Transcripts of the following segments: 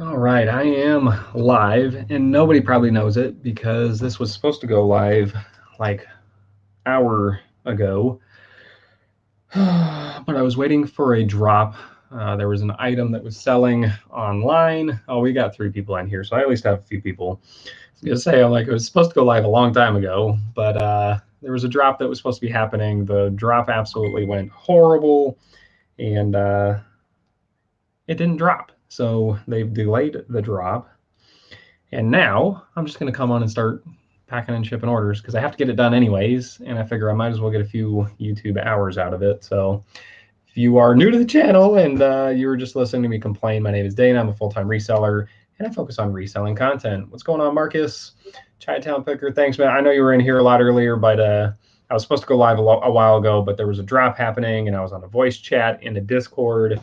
All right, I am live, and nobody probably knows it because this was supposed to go live like an hour ago. But I was waiting for a drop. There was an item that was selling online. Oh, we got 3 people on here, so I at least have a few people. I was gonna say, I'm like, it was supposed to go live a long time ago, but there was a drop that was supposed to be happening. The drop absolutely went horrible, and it didn't drop. So they've delayed the drop. And now I'm just going to come on and start packing and shipping orders because I have to get it done anyways. And I figure I might as well get a few YouTube hours out of it. So if you are new to the channel and you were just listening to me complain, my name is Dana. I'm a full-time reseller and I focus on reselling content. What's going on, Marcus? Chi-Town Picker, thanks, man. I know you were in here a lot earlier, but I was supposed to go live a while ago, but there was a drop happening and I was on a voice chat in the Discord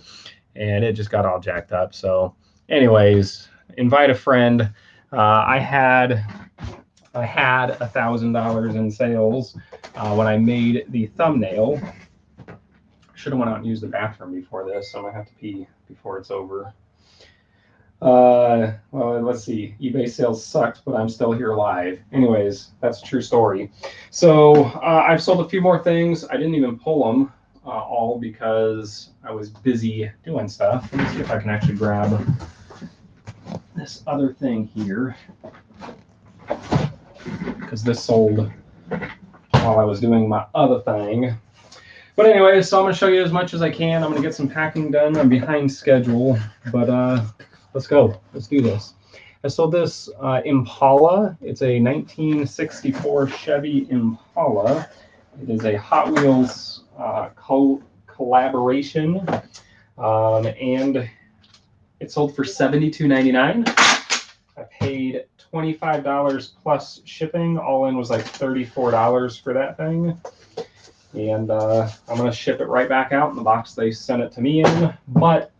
and it just got all jacked up. So anyways, invite a friend. I had $1,000 in sales when I made the thumbnail. Should have went out and used the bathroom before this, so I might have to pee before it's over. Well, let's see. eBay sales sucked, but I'm still here live. Anyways, that's a true story. So I've sold a few more things. I didn't even pull them all because I was busy doing stuff. Let me see if I can actually grab this other thing here, because this sold while I was doing my other thing. But anyway, so I'm going to show you as much as I can. I'm going to get some packing done. I'm behind schedule, but let's go. Let's do this. I sold this Impala. It's a 1964 Chevy Impala. It is a Hot Wheels collaboration, and it sold for $72.99. I paid $25 plus shipping. All in was like $34 for that thing. And I'm going to ship it right back out in the box they sent it to me in. But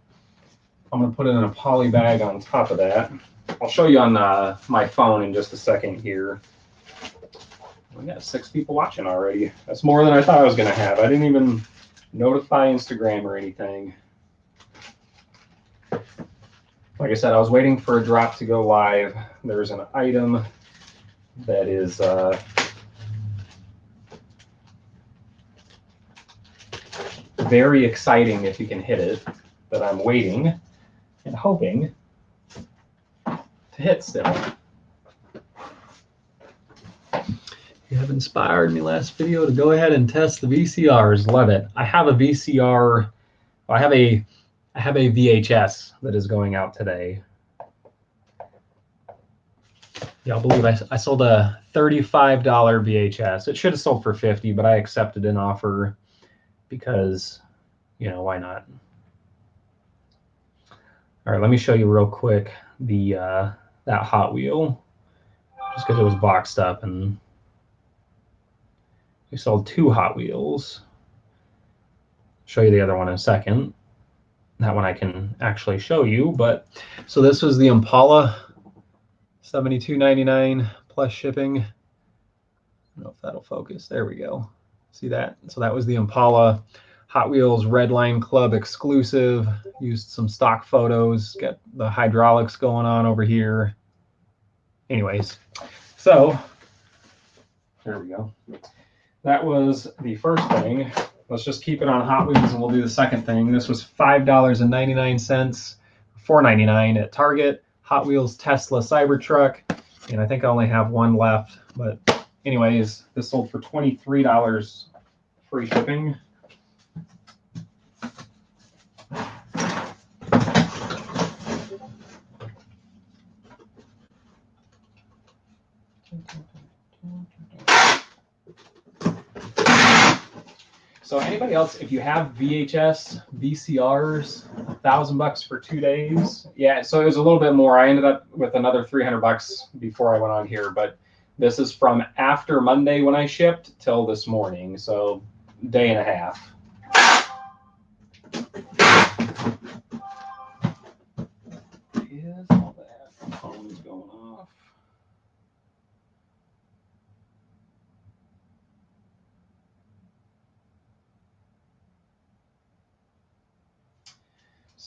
I'm going to put it in a poly bag on top of that. I'll show you on my phone in just a second here. We got 6 people watching already. That's more than I thought I was going to have. I didn't even notify Instagram or anything. Like I said, I was waiting for a drop to go live. There's an item that is very exciting if you can hit it, that I'm waiting and hoping to hit still. You have inspired me last video to go ahead and test the VCRs. Love it. I have a VCR. I have a VHS that is going out today. Y'all believe I sold a $35 VHS. It should have sold for $50, but I accepted an offer because, you know, why not? All right, let me show you real quick the that Hot Wheel, just because it was boxed up, and we sold 2 Hot Wheels. Show you the other one in a second. That one I can actually show you, but so this was the Impala, $72.99 plus shipping. I don't know if that'll focus. There we go. See that? So that was the Impala Hot Wheels Redline Club exclusive. Used some stock photos. Got the hydraulics going on over here. Anyways, so there we go. That was the first thing. Let's just keep it on Hot Wheels and we'll do the second thing. This was $5.99, $4.99 at Target. Hot Wheels Tesla Cybertruck. And I think I only have one left. But anyways, this sold for $23 free shipping. So anybody else, if you have VHS, VCRs, $1,000 for 2 days. Yeah, so it was a little bit more. I ended up with another $300 before I went on here, but this is from after Monday when I shipped till this morning, so day and a half. Is all that phone's going off?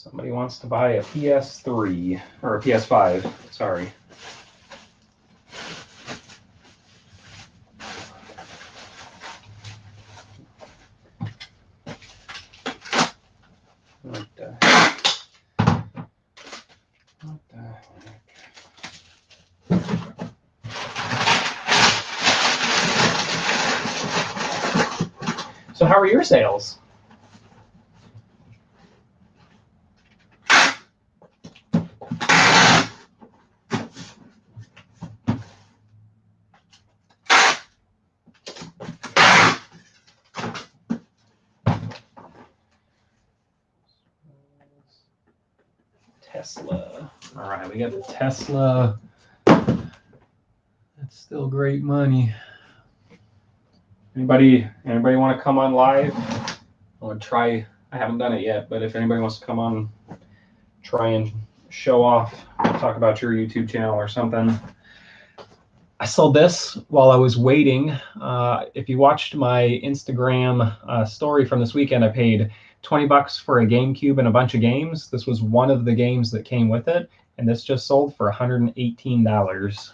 Somebody wants to buy a PS3 or a PS5. Sorry. What the heck? So how are your sales? Tesla. All right, we got the Tesla. That's still great money. Anybody want to come on live? I want to try. I haven't done it yet, but if anybody wants to come on, try and show off, talk about your YouTube channel or something. I sold this while I was waiting. If you watched my Instagram story from this weekend, I paid $20 for a GameCube and a bunch of games. This was one of the games that came with it, and this just sold for $118.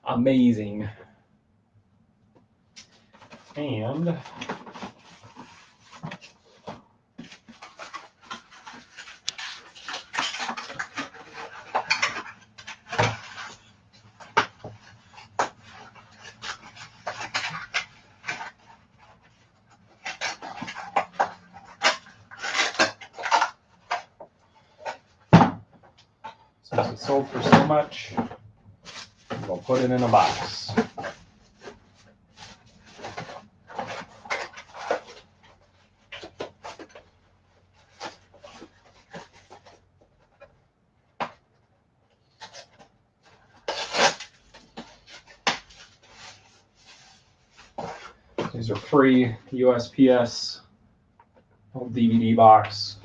Amazing. And since it sold for so much, we'll put it in a box. These are free USPS little DVD box.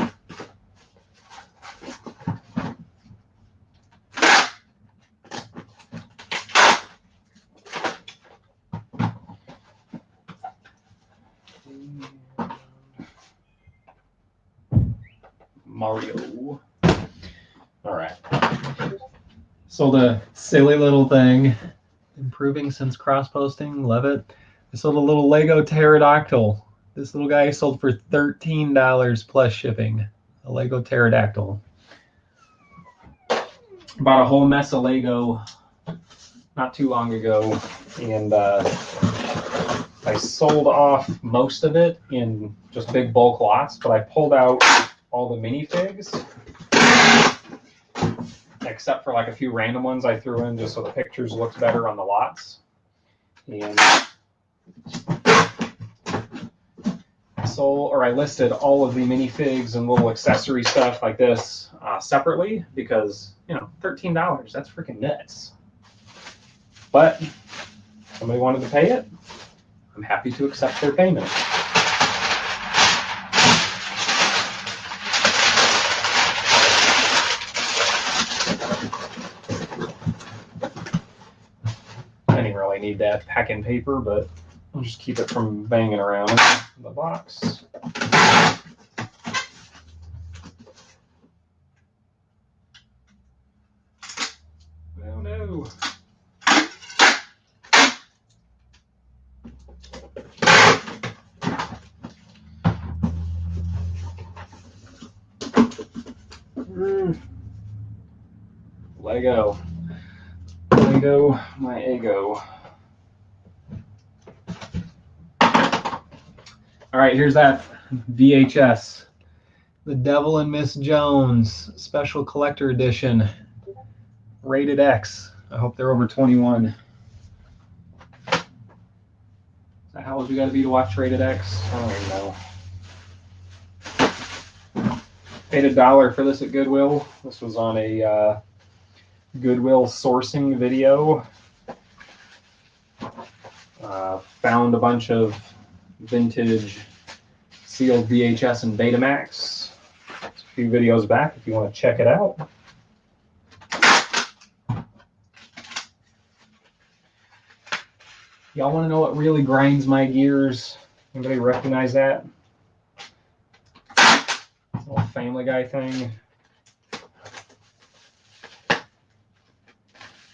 Mario. All right. Sold a silly little thing. Improving since cross-posting. Love it. I sold a little Lego Pterodactyl. This little guy sold for $13 plus shipping. A Lego Pterodactyl. Bought a whole mess of Lego not too long ago, and I sold off most of it in just big bulk lots, but I pulled out all the minifigs, except for like a few random ones I threw in just so the pictures looked better on the lots. And I listed all of the minifigs and little accessory stuff like this separately because, you know, $13, that's freaking nuts. But somebody wanted to pay it. I'm happy to accept their payment. I didn't really need that packing paper, but I'll just keep it from banging around in the box. Oh no. Lego, my ego. All right, here's that VHS. The Devil and Miss Jones Special Collector Edition. Rated X. I hope they're over 21. Is that how old you got to be to watch Rated X? I don't even know. Paid $1 for this at Goodwill. This was on a Goodwill sourcing video. Found a bunch of vintage sealed VHS and Betamax. It's a few videos back if you want to check it out. Y'all want to know what really grinds my gears? Anybody recognize that? Family Guy thing.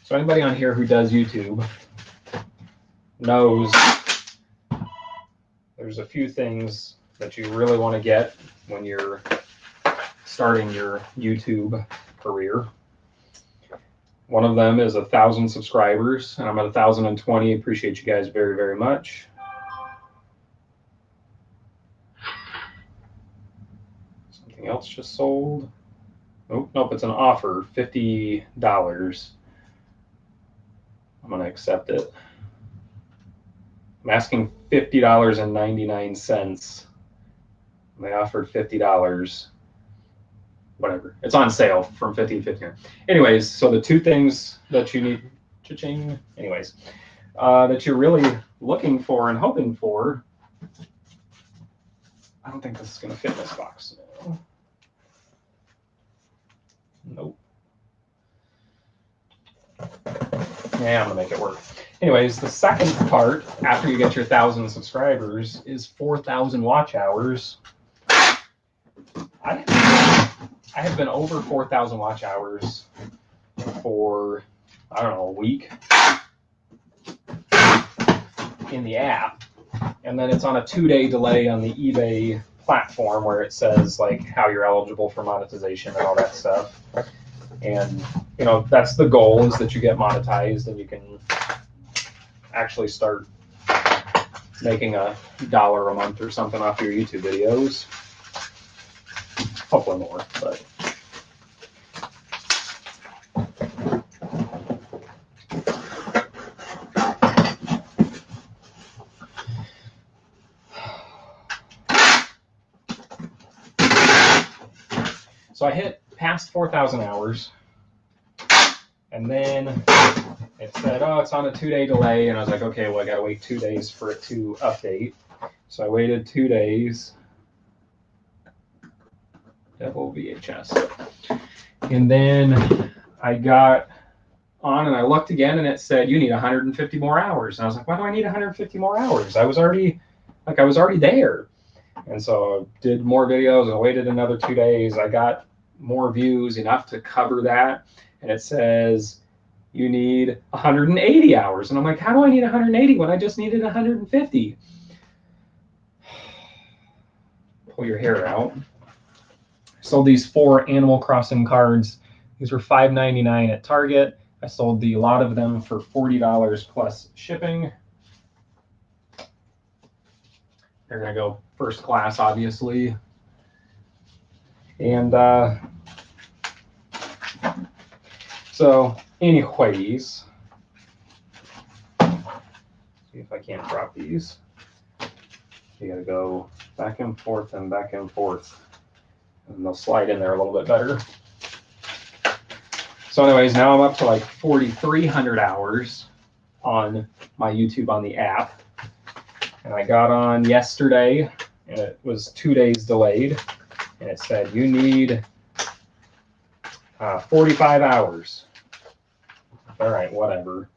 So anybody on here who does YouTube knows there's a few things that you really want to get when you're starting your YouTube career. One of them is 1,000 subscribers, and I'm at 1,020. Appreciate you guys very, very much. Something else just sold. Oh, nope, it's an offer, $50. I'm going to accept it. I'm asking $50.99. They offered $50. Whatever. It's on sale from $50 to $50. Anyways, so the two things that you need, cha-ching, anyways, that you're really looking for and hoping for. I don't think this is going to fit in this box. No. Nope. Yeah, I'm going to make it work. Anyways, the second part, after you get your 1,000 subscribers, is 4,000 watch hours. I have been over 4,000 watch hours for, I don't know, a week in the app. And then it's on a 2-day delay on the eBay platform where it says like how you're eligible for monetization and all that stuff. And, you know, that's the goal, is that you get monetized and you can actually start making $1 a month or something off your YouTube videos. Hopefully more, but. So I hit past 4,000 hours, and then it said, oh, it's on a 2-day delay, and I was like, okay, well, I gotta wait 2 days for it to update. So I waited 2 days. Double VHS. And then I got on and I looked again and it said, you need 150 more hours. And I was like, why do I need 150 more hours? I was already there. And so I did more videos and waited another 2 days. I got more views, enough to cover that. And it says, you need 180 hours. And I'm like, how do I need 180 when I just needed 150? Pull your hair out. Sold these 4 Animal Crossing cards. These were $5.99 at Target. I sold a lot of them for $40 plus shipping. They're gonna go first class, obviously. And so anyways, see if I can't drop these. You gotta go back and forth and back and forth. And they'll slide in there a little bit better. So anyways, now I'm up to like 4,300 hours on my YouTube on the app. And I got on yesterday, and it was 2 days delayed. And it said, you need 45 hours. All right, whatever.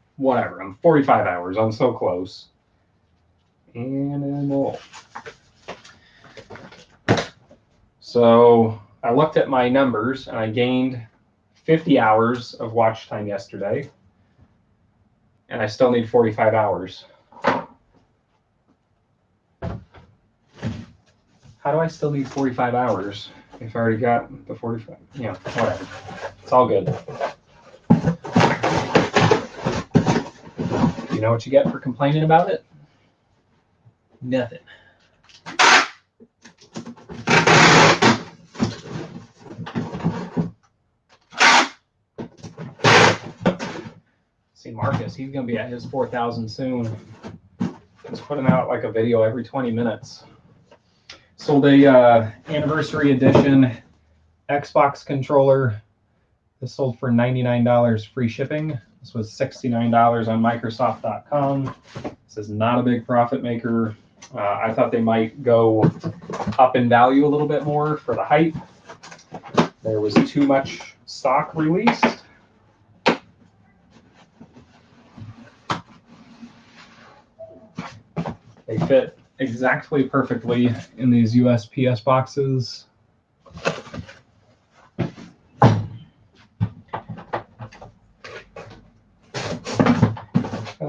I'm 45 hours. I'm so close. Animal. So I looked at my numbers and I gained 50 hours of watch time yesterday, and I still need 45 hours. How do I still need 45 hours if I already got the 45? Yeah, whatever. It's all good. You know what you get for complaining about it? Nothing. See Marcus, he's going to be at his 4,000 soon. He's putting out like a video every 20 minutes. Sold a anniversary edition Xbox controller. This sold for $99 free shipping. This was $69 on Microsoft.com. This is not a big profit maker. I thought they might go up in value a little bit more for the hype. There was too much stock released. They fit exactly perfectly in these USPS boxes.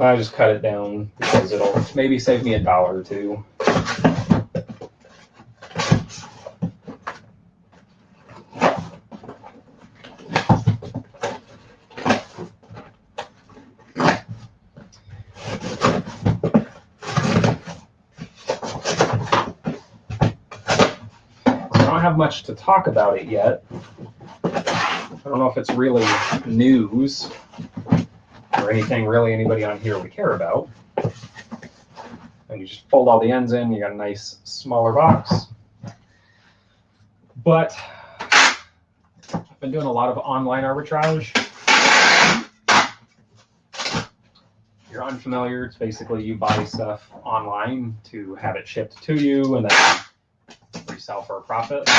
I just cut it down because it'll maybe save me $1 or $2. I don't have much to talk about it yet. I don't know if it's really news or anything really anybody on here would care about. And you just fold all the ends in, you got a nice smaller box. But I've been doing a lot of online arbitrage. If you're unfamiliar, it's basically you buy stuff online to have it shipped to you and then resell for a profit.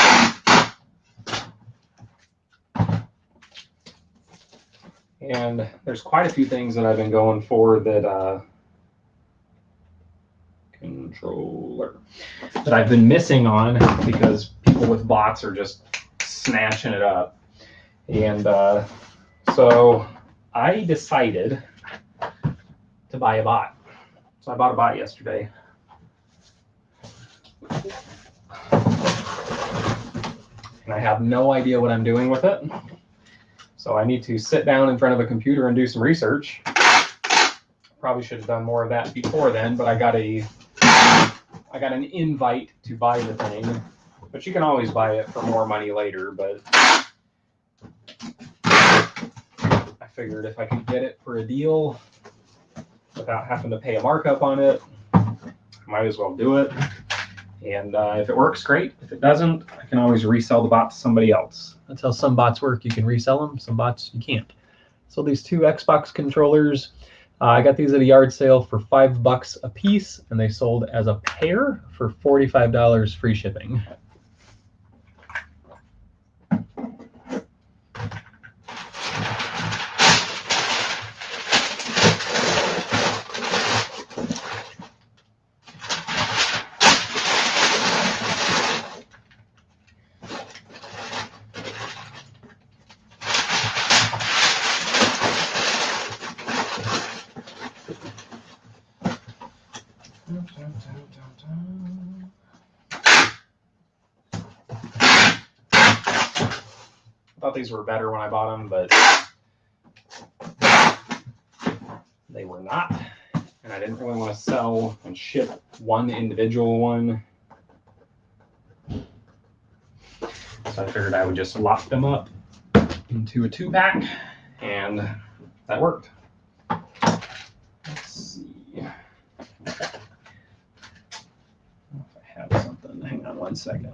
And there's quite a few things that I've been going for that controller that I've been missing on because people with bots are just snatching it up. And so I decided to buy a bot. So I bought a bot yesterday. And I have no idea what I'm doing with it. So I need to sit down in front of a computer and do some research. Probably should have done more of that before then, but I got an invite to buy the thing. But you can always buy it for more money later, but I figured if I could get it for a deal without having to pay a markup on it, I might as well do it. And if it works, great. If it doesn't, I can always resell the bot to somebody else. That's how some bots work. You can resell them. Some bots you can't. So these two Xbox controllers, I got these at a yard sale for $5 a piece, and they sold as a pair for $45 free shipping. Thought these were better when I bought them, but they were not. And I didn't really want to sell and ship one individual one. So I figured I would just lock them up into a 2-pack, and that worked. Let's see. If I have something, hang on one second.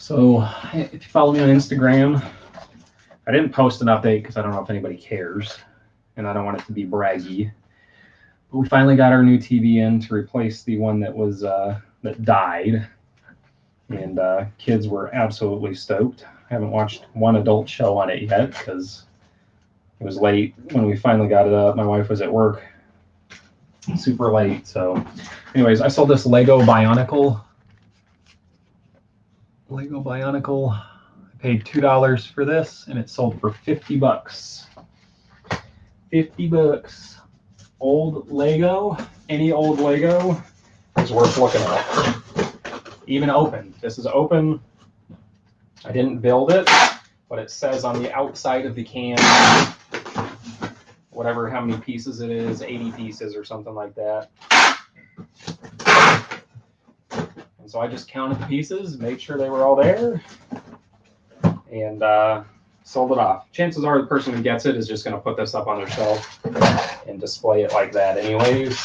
So if you follow me on Instagram, I didn't post an update because I don't know if anybody cares, and I don't want it to be braggy. But we finally got our new TV in to replace the one that was that died, and kids were absolutely stoked. I haven't watched one adult show on it yet because it was late when we finally got it up. My wife was at work super late. So anyways, I sold this Lego Bionicle. I paid $2 for this, and it sold for $50. $50. Old Lego, any old Lego is worth looking at. Even open. This is open. I didn't build it, but it says on the outside of the can, whatever, how many pieces it is, 80 pieces or something like that. And so I just counted the pieces, made sure they were all there, and sold it off. Chances are the person who gets it is just going to put this up on their shelf and display it like that anyways.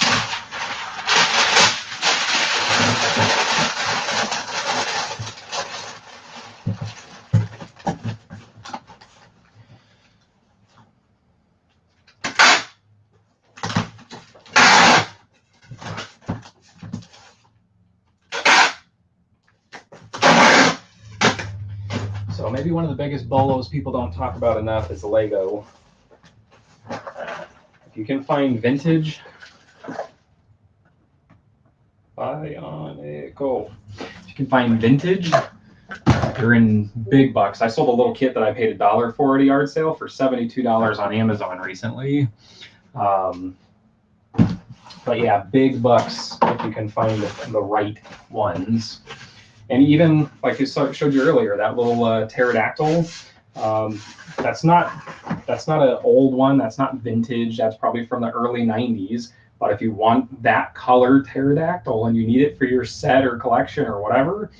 So maybe one of the biggest bolos people don't talk about enough is Lego. If you can find vintage Bionicle. If you can find vintage, you're in big bucks. I sold a little kit that I paid $1 for at a yard sale for $72 on Amazon recently. But yeah, big bucks if you can find the right ones. And even like I showed you earlier, that little pterodactyl, that's not an old one. That's not vintage. That's probably from the early 90s. But if you want that color pterodactyl and you need it for your set or collection or whatever,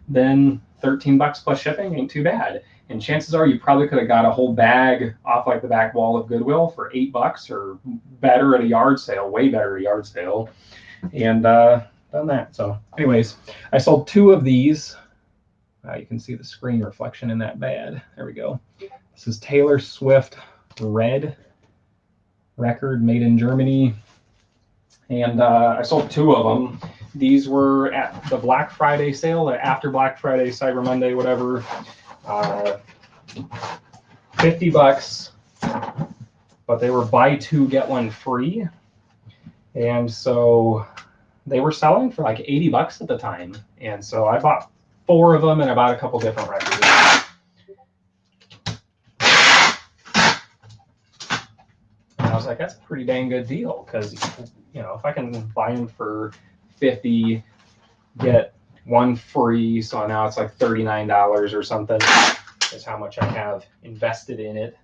then 13 bucks plus shipping ain't too bad. And chances are you probably could have got a whole bag off like the back wall of Goodwill for $8 or better at a yard sale, way better at a yard sale, and done that. So anyways, I sold 2 of these. You can see the screen reflection in that bad. There we go. This is Taylor Swift Red record made in Germany. And I sold 2 of them. These were at the Black Friday sale, after Black Friday, Cyber Monday, whatever. 50 bucks, but they were buy 2, get 1 free. And so they were selling for like 80 bucks at the time. And so I bought 4 of them and I bought a couple different records. And I was like, that's a pretty dang good deal, because you know, if I can buy them for 50, get 1 free, so now it's like $39 or something, is how much I have invested in it.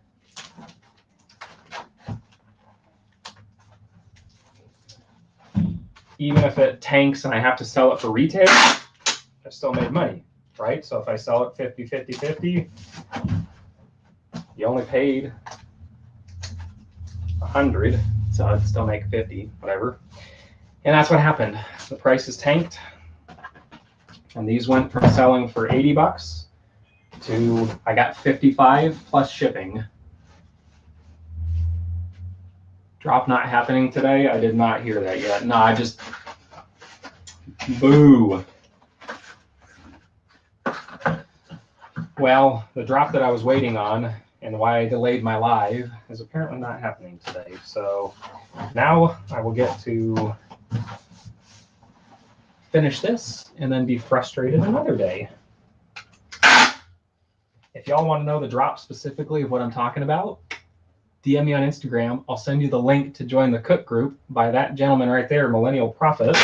Even if it tanks and I have to sell it for retail, I still made money, right? So if I sell it 50, 50, 50, you only paid 100, so I'd still make 50, whatever. And that's what happened. The prices tanked, and these went from selling for 80 bucks to I got 55 plus shipping. Drop not happening today. I did not hear that yet. No, I just boo. Well, the drop that I was waiting on and why I delayed my live is apparently not happening today. So now I will get to finish this and then be frustrated another day. If y'all want to know the drop specifically of what I'm talking about, DM me on Instagram. I'll send you the link to join the cook group by that gentleman right there, Millennial Prophet.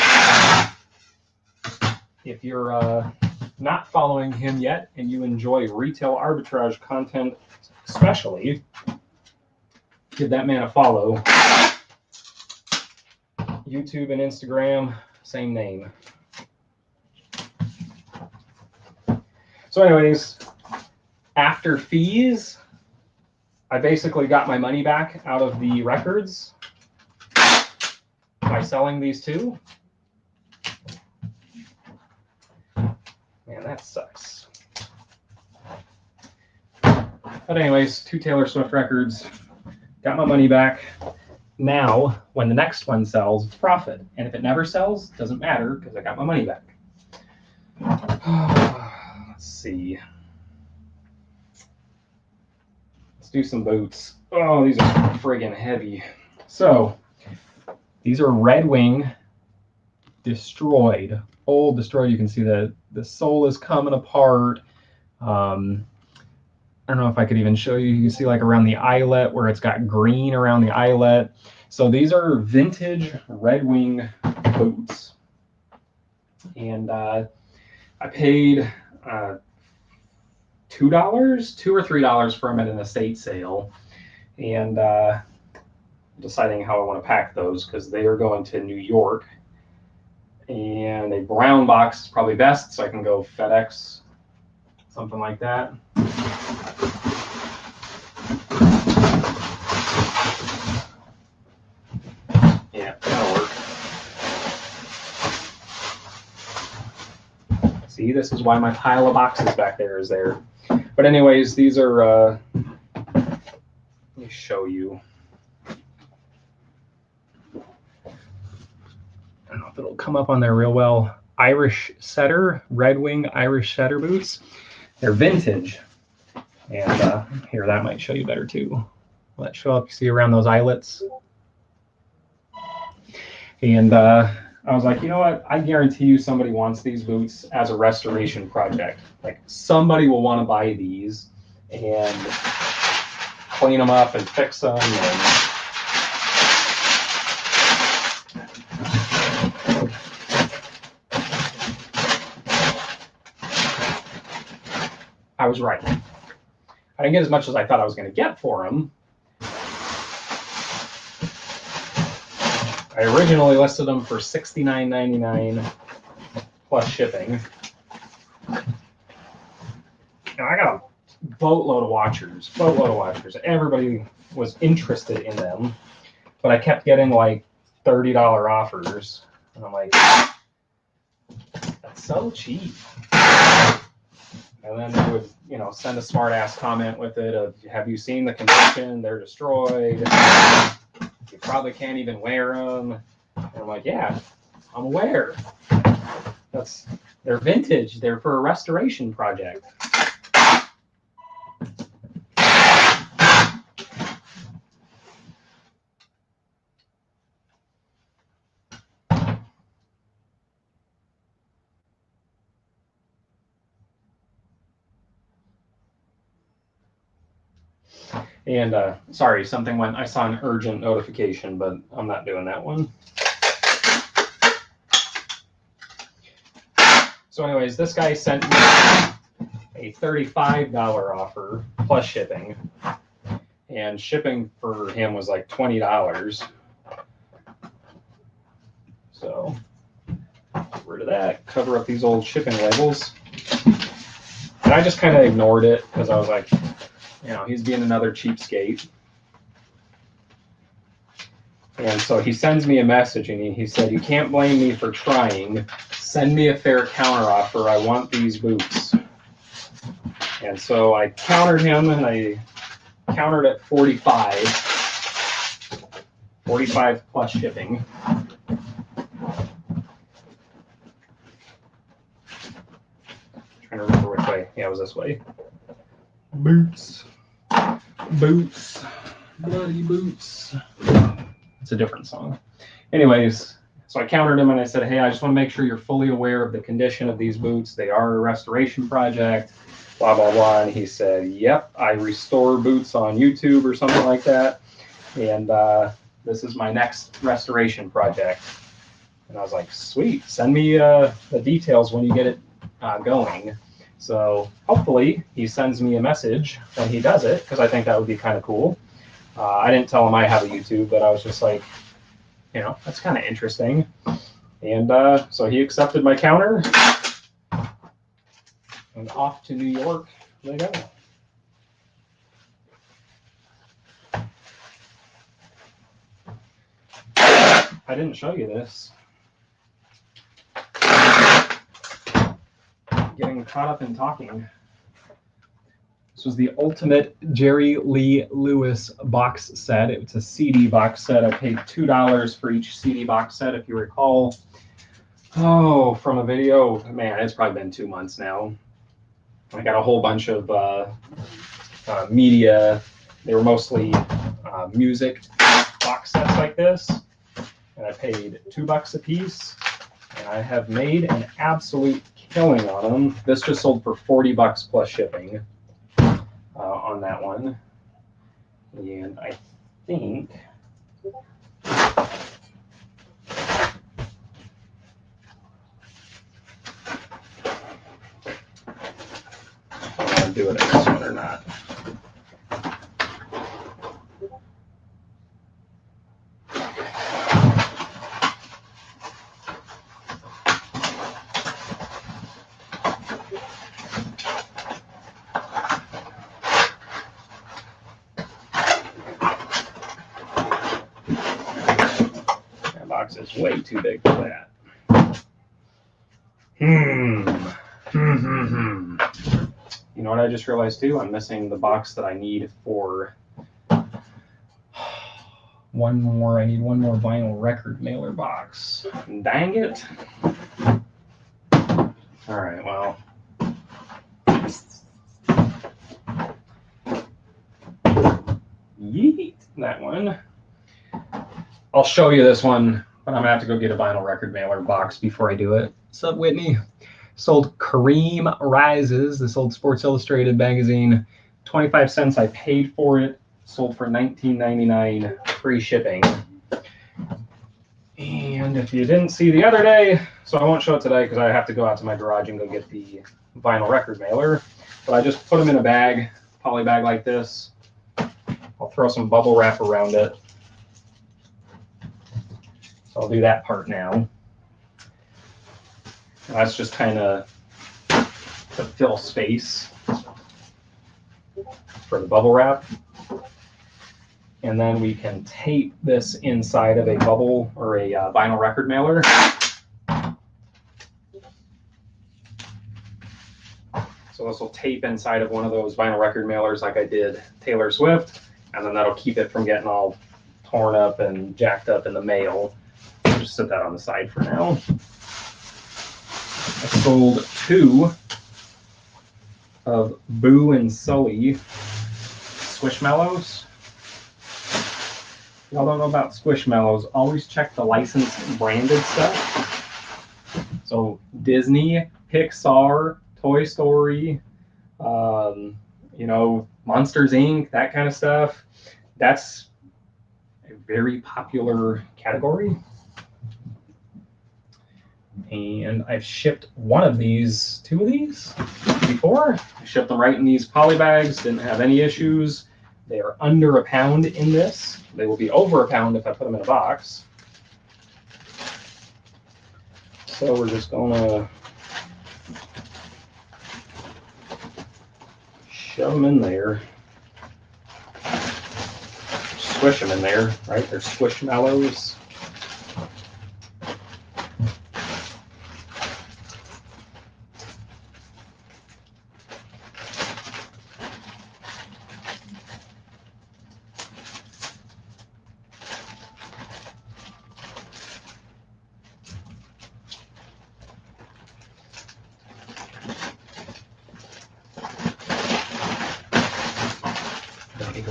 If you're not following him yet and you enjoy retail arbitrage content especially, give that man a follow. YouTube and Instagram, same name. So anyways, after fees, I basically got my money back out of the records by selling these 2. Man, that sucks. But anyways, 2 Taylor Swift records, got my money back. Now, when the next one sells, it's profit. And if it never sells, it doesn't matter because I got my money back. Let's see. Let's do some boots. Oh, these are friggin' heavy. So, these are Red Wing destroyed. Old destroyed. You can see the sole is coming apart. I don't know if I could even show you. You can see like around the eyelet where it's got green around the eyelet. So these are vintage Red Wing boots. And I paid $2 or $3 for them at an estate sale. And deciding how I want to pack those because they are going to New York. And a brown box is probably best, so I can go FedEx, something like that. Yeah, that'll work. See, this is why my pile of boxes back there is there. But anyways, these are, let me show you. I don't know if it'll come up on there real well. Irish Setter, Red Wing Irish Setter boots. They're vintage. And here, that might show you better too. Let show up, you see around those eyelets. And I was like, you know what? I guarantee you somebody wants these boots as a restoration project. Like somebody will want to buy these and clean them up and fix them. And I was right. I didn't get as much as I thought I was going to get for them. I originally listed them for $69.99 plus shipping. And I got a boatload of watchers. Everybody was interested in them, but I kept getting like $30 offers. And I'm like, that's so cheap. And then they would, send a smart ass comment with it of, have you seen the condition? They're destroyed. You probably can't even wear them. And I'm like, yeah, I'm aware. They're vintage. They're for a restoration project. And sorry, something went. I saw an urgent notification, but I'm not doing that one. So anyways, this guy sent me a $35 offer plus shipping. And shipping for him was like $20. So get rid of that, cover up these old shipping labels. And I just kind of ignored it because I was like, he's being another cheapskate. And so he sends me a message and he said, you can't blame me for trying. Send me a fair counteroffer. I want these boots. And so I countered him and I countered at 45 plus shipping. Trying to remember which way. Yeah, it was this way. Boots, bloody boots. It's a different song. Anyways, so I countered him and I said, hey, I just want to make sure you're fully aware of the condition of these boots. They are a restoration project, blah, blah, blah. And he said, yep, I restore boots on YouTube or something like that. And this is my next restoration project. And I was like, sweet, send me the details when you get it going. So hopefully he sends me a message when he does it, because I think that would be kind of cool. I didn't tell him I have a YouTube, but I was just like, that's kind of interesting. And so he accepted my counter, and off to New York they go. I didn't show you this. Getting caught up in talking. This was the ultimate Jerry Lee Lewis box set. It's a CD box set. I paid $2 for each CD box set, if you recall. Oh, from a video, man, it's probably been 2 months now. I got a whole bunch of media. They were mostly music box sets like this. And I paid $2 a piece. And I have made an absolute killing on them. This just sold for $40 plus shipping on that one. And I think I'm going to do it in this one or not. Is way too big for that. You know what I just realized too? I'm missing the box that I need for one more. I need one more vinyl record mailer box. Dang it. All right, well. Yeet, that one. I'll show you this one but I'm gonna have to go get a vinyl record mailer box before I do it. What's up, Whitney? Sold Kareem Rises, this old Sports Illustrated magazine. 25 cents I paid for it. Sold for $19.99, free shipping. And if you didn't see the other day, so I won't show it today because I have to go out to my garage and go get the vinyl record mailer. But I just put them in a bag, poly bag like this. I'll throw some bubble wrap around it. So I'll do that part now. That's just kind of to fill space for the bubble wrap. And then we can tape this inside of a bubble or a vinyl record mailer. So this will tape inside of one of those vinyl record mailers like I did Taylor Swift, and then that'll keep it from getting all torn up and jacked up in the mail. I'll just set that on the side for now. I sold 2 of Boo and Sully Squishmallows. If y'all don't know about Squishmallows, always check the licensed branded stuff. So Disney, Pixar, Toy Story, you know, Monsters Inc., that kind of stuff. That's a very popular category. And I've shipped 2 of these before. I shipped them right in these poly bags, didn't have any issues. They are under a pound in this. They will be over a pound if I put them in a box. So we're just gonna shove them in there. Squish them in there, right? They're Squishmallows.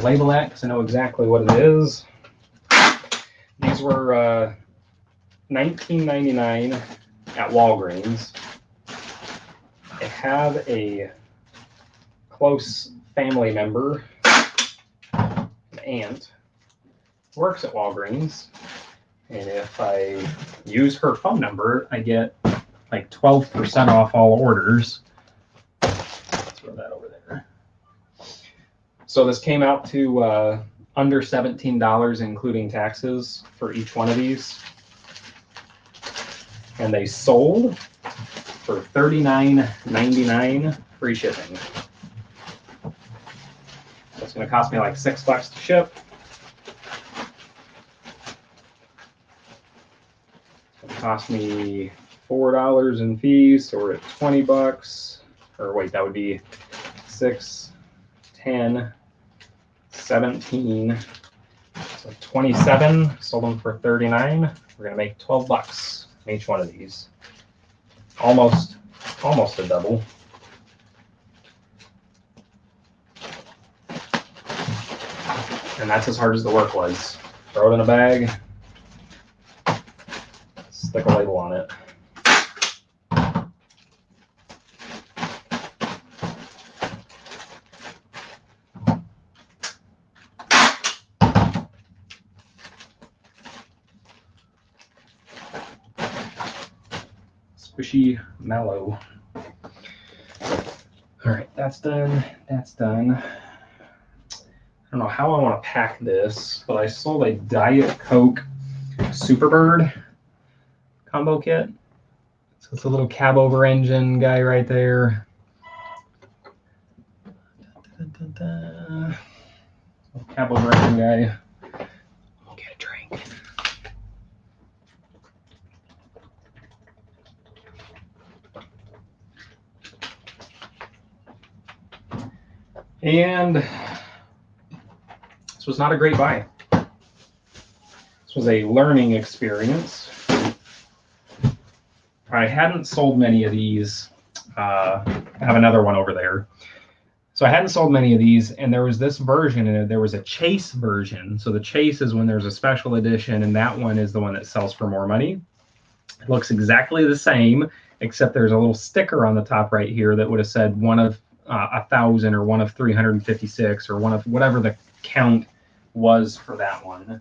Label that because I know exactly what it is. These were $19.99 at Walgreens. I have a close family member, an aunt, works at Walgreens, and if I use her phone number, I get like 12% off all orders. Let's throw that over there. So this came out to under $17, including taxes, for each one of these. And they sold for $39.99, free shipping. So it's going to cost me like $6 to ship. It's going to cost me $4 in fees, so we're at $20. Or wait, that would be 6, 10, 17, so 27, sold them for 39. We're gonna make $12 in each one of these. Almost a double. And that's as hard as the work was. Throw it in a bag, stick a label on it. Squishy mallow. All right, that's done. That's done. I don't know how I want to pack this, but I sold a Diet Coke Superbird combo kit. So it's a little cab over engine guy right there. Cab over engine guy. I'll get a drink. And this was not a great buy. This was a learning experience. I hadn't sold many of these. I have another one over there. So I hadn't sold many of these, and there was this version, and there was a chase version. So the chase is when there's a special edition, and that one is the one that sells for more money. It looks exactly the same, except there's a little sticker on the top right here that would have said one of 1,000 or one of 356 or one of whatever the count was for that one.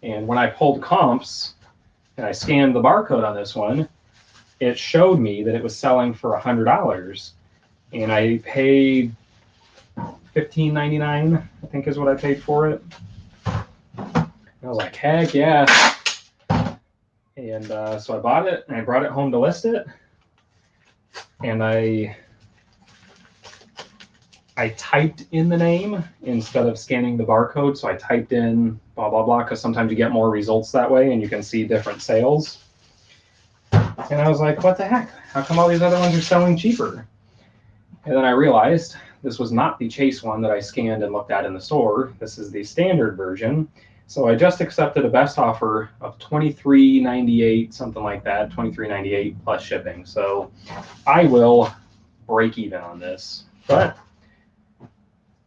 And when I pulled comps and I scanned the barcode on this one, it showed me that it was selling for $100. And I paid $15.99, I think is what I paid for it. And I was like, heck yeah. And so I bought it and I brought it home to list it. And I typed in the name instead of scanning the barcode. So I typed in blah, blah, blah, because sometimes you get more results that way and you can see different sales. And I was like, what the heck? How come all these other ones are selling cheaper? And then I realized this was not the Chase one that I scanned and looked at in the store. This is the standard version. So I just accepted a best offer of $23.98, something like that, $23.98 plus shipping. So I will break even on this. But,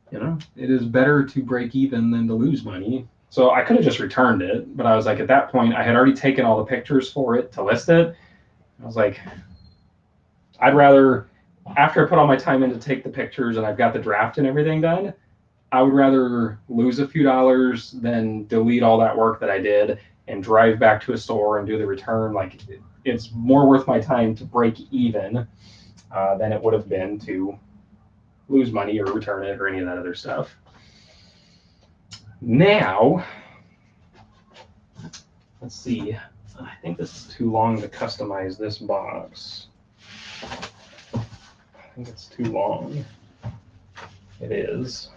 you know, it is better to break even than to lose money. So I could have just returned it, but I was like, at that point, I had already taken all the pictures for it to list it. I was like, I'd rather, after I put all my time in to take the pictures and I've got the draft and everything done, I would rather lose a few dollars than delete all that work that I did and drive back to a store and do the return. Like, it's more worth my time to break even than it would have been to lose money or return it or any of that other stuff. Now, let's see. I think this is too long to customize this box. I think it's too long. It is.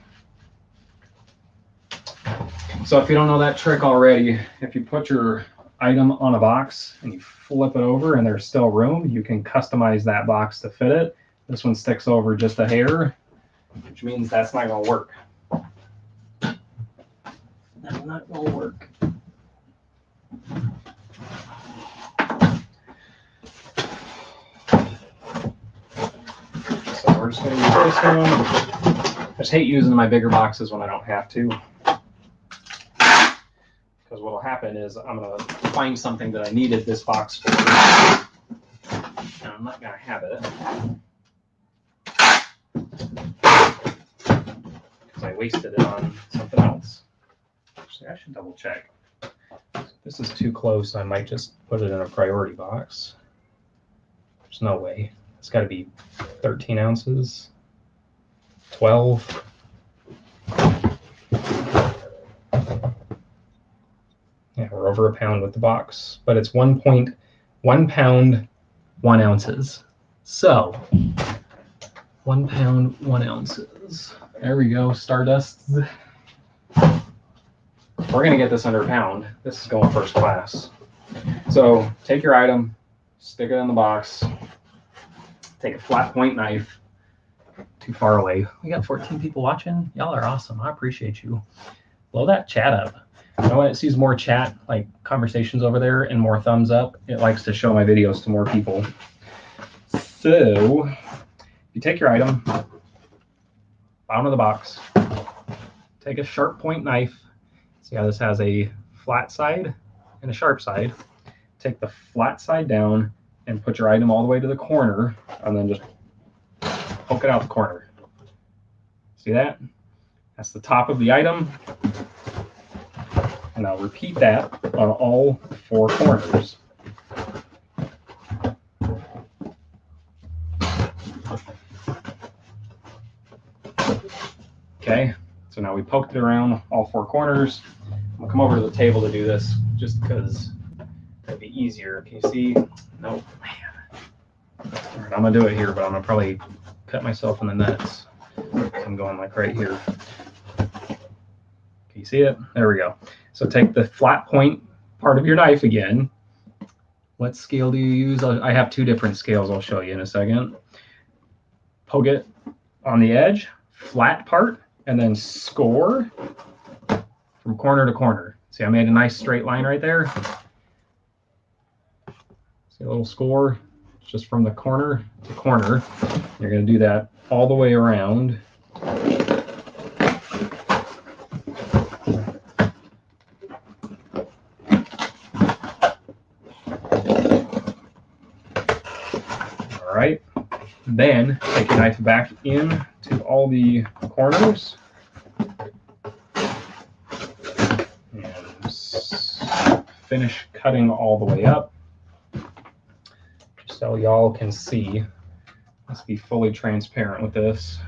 So if you don't know that trick already, if you put your item on a box and you flip it over and there's still room, you can customize that box to fit it. This one sticks over just a hair, which means that's not going to work. That's not going to work. So we're just going to use this one. I just hate using my bigger boxes when I don't have to. Because what will happen is I'm going to find something that I needed this box for, and I'm not going to have it because I wasted it on something else. Actually, I should double check. If this is too close, I might just put it in a priority box. There's no way. It's got to be 13 ounces, 12. Yeah, we're over a pound with the box, but it's 1.1 pound, 1 ounces. So 1 pound, 1 ounces. There we go, Stardust. We're gonna get this under a pound. This is going first class. So take your item, stick it in the box, take a flat point knife. Too far away. We got 14 people watching. Y'all are awesome. I appreciate you. Blow that chat up. You know, when it sees more chat, like conversations over there and more thumbs up, it likes to show my videos to more people. So you take your item, bottom of the box, take a sharp point knife. See how this has a flat side and a sharp side. Take the flat side down and put your item all the way to the corner and then just poke it out the corner. See that? That's the top of the item. And I'll repeat that on all 4 corners. Okay, so now we poked it around all 4 corners. I'm gonna come over to the table to do this just because it'd be easier. Can you see? Nope, man. All right, I'm gonna do it here, but I'm gonna probably cut myself in the nuts. So I'm going like right here. Can you see it? There we go. So take the flat point part of your knife again. What scale do you use? I have 2 different scales I'll show you in a second. Poke it on the edge, flat part, and then score from corner to corner. See, I made a nice straight line right there. See a little score? It's just from the corner to corner. You're going to do that all the way around. All right. Then take your knife back in to all the corners and finish cutting all the way up. So y'all can see, let's be fully transparent with this.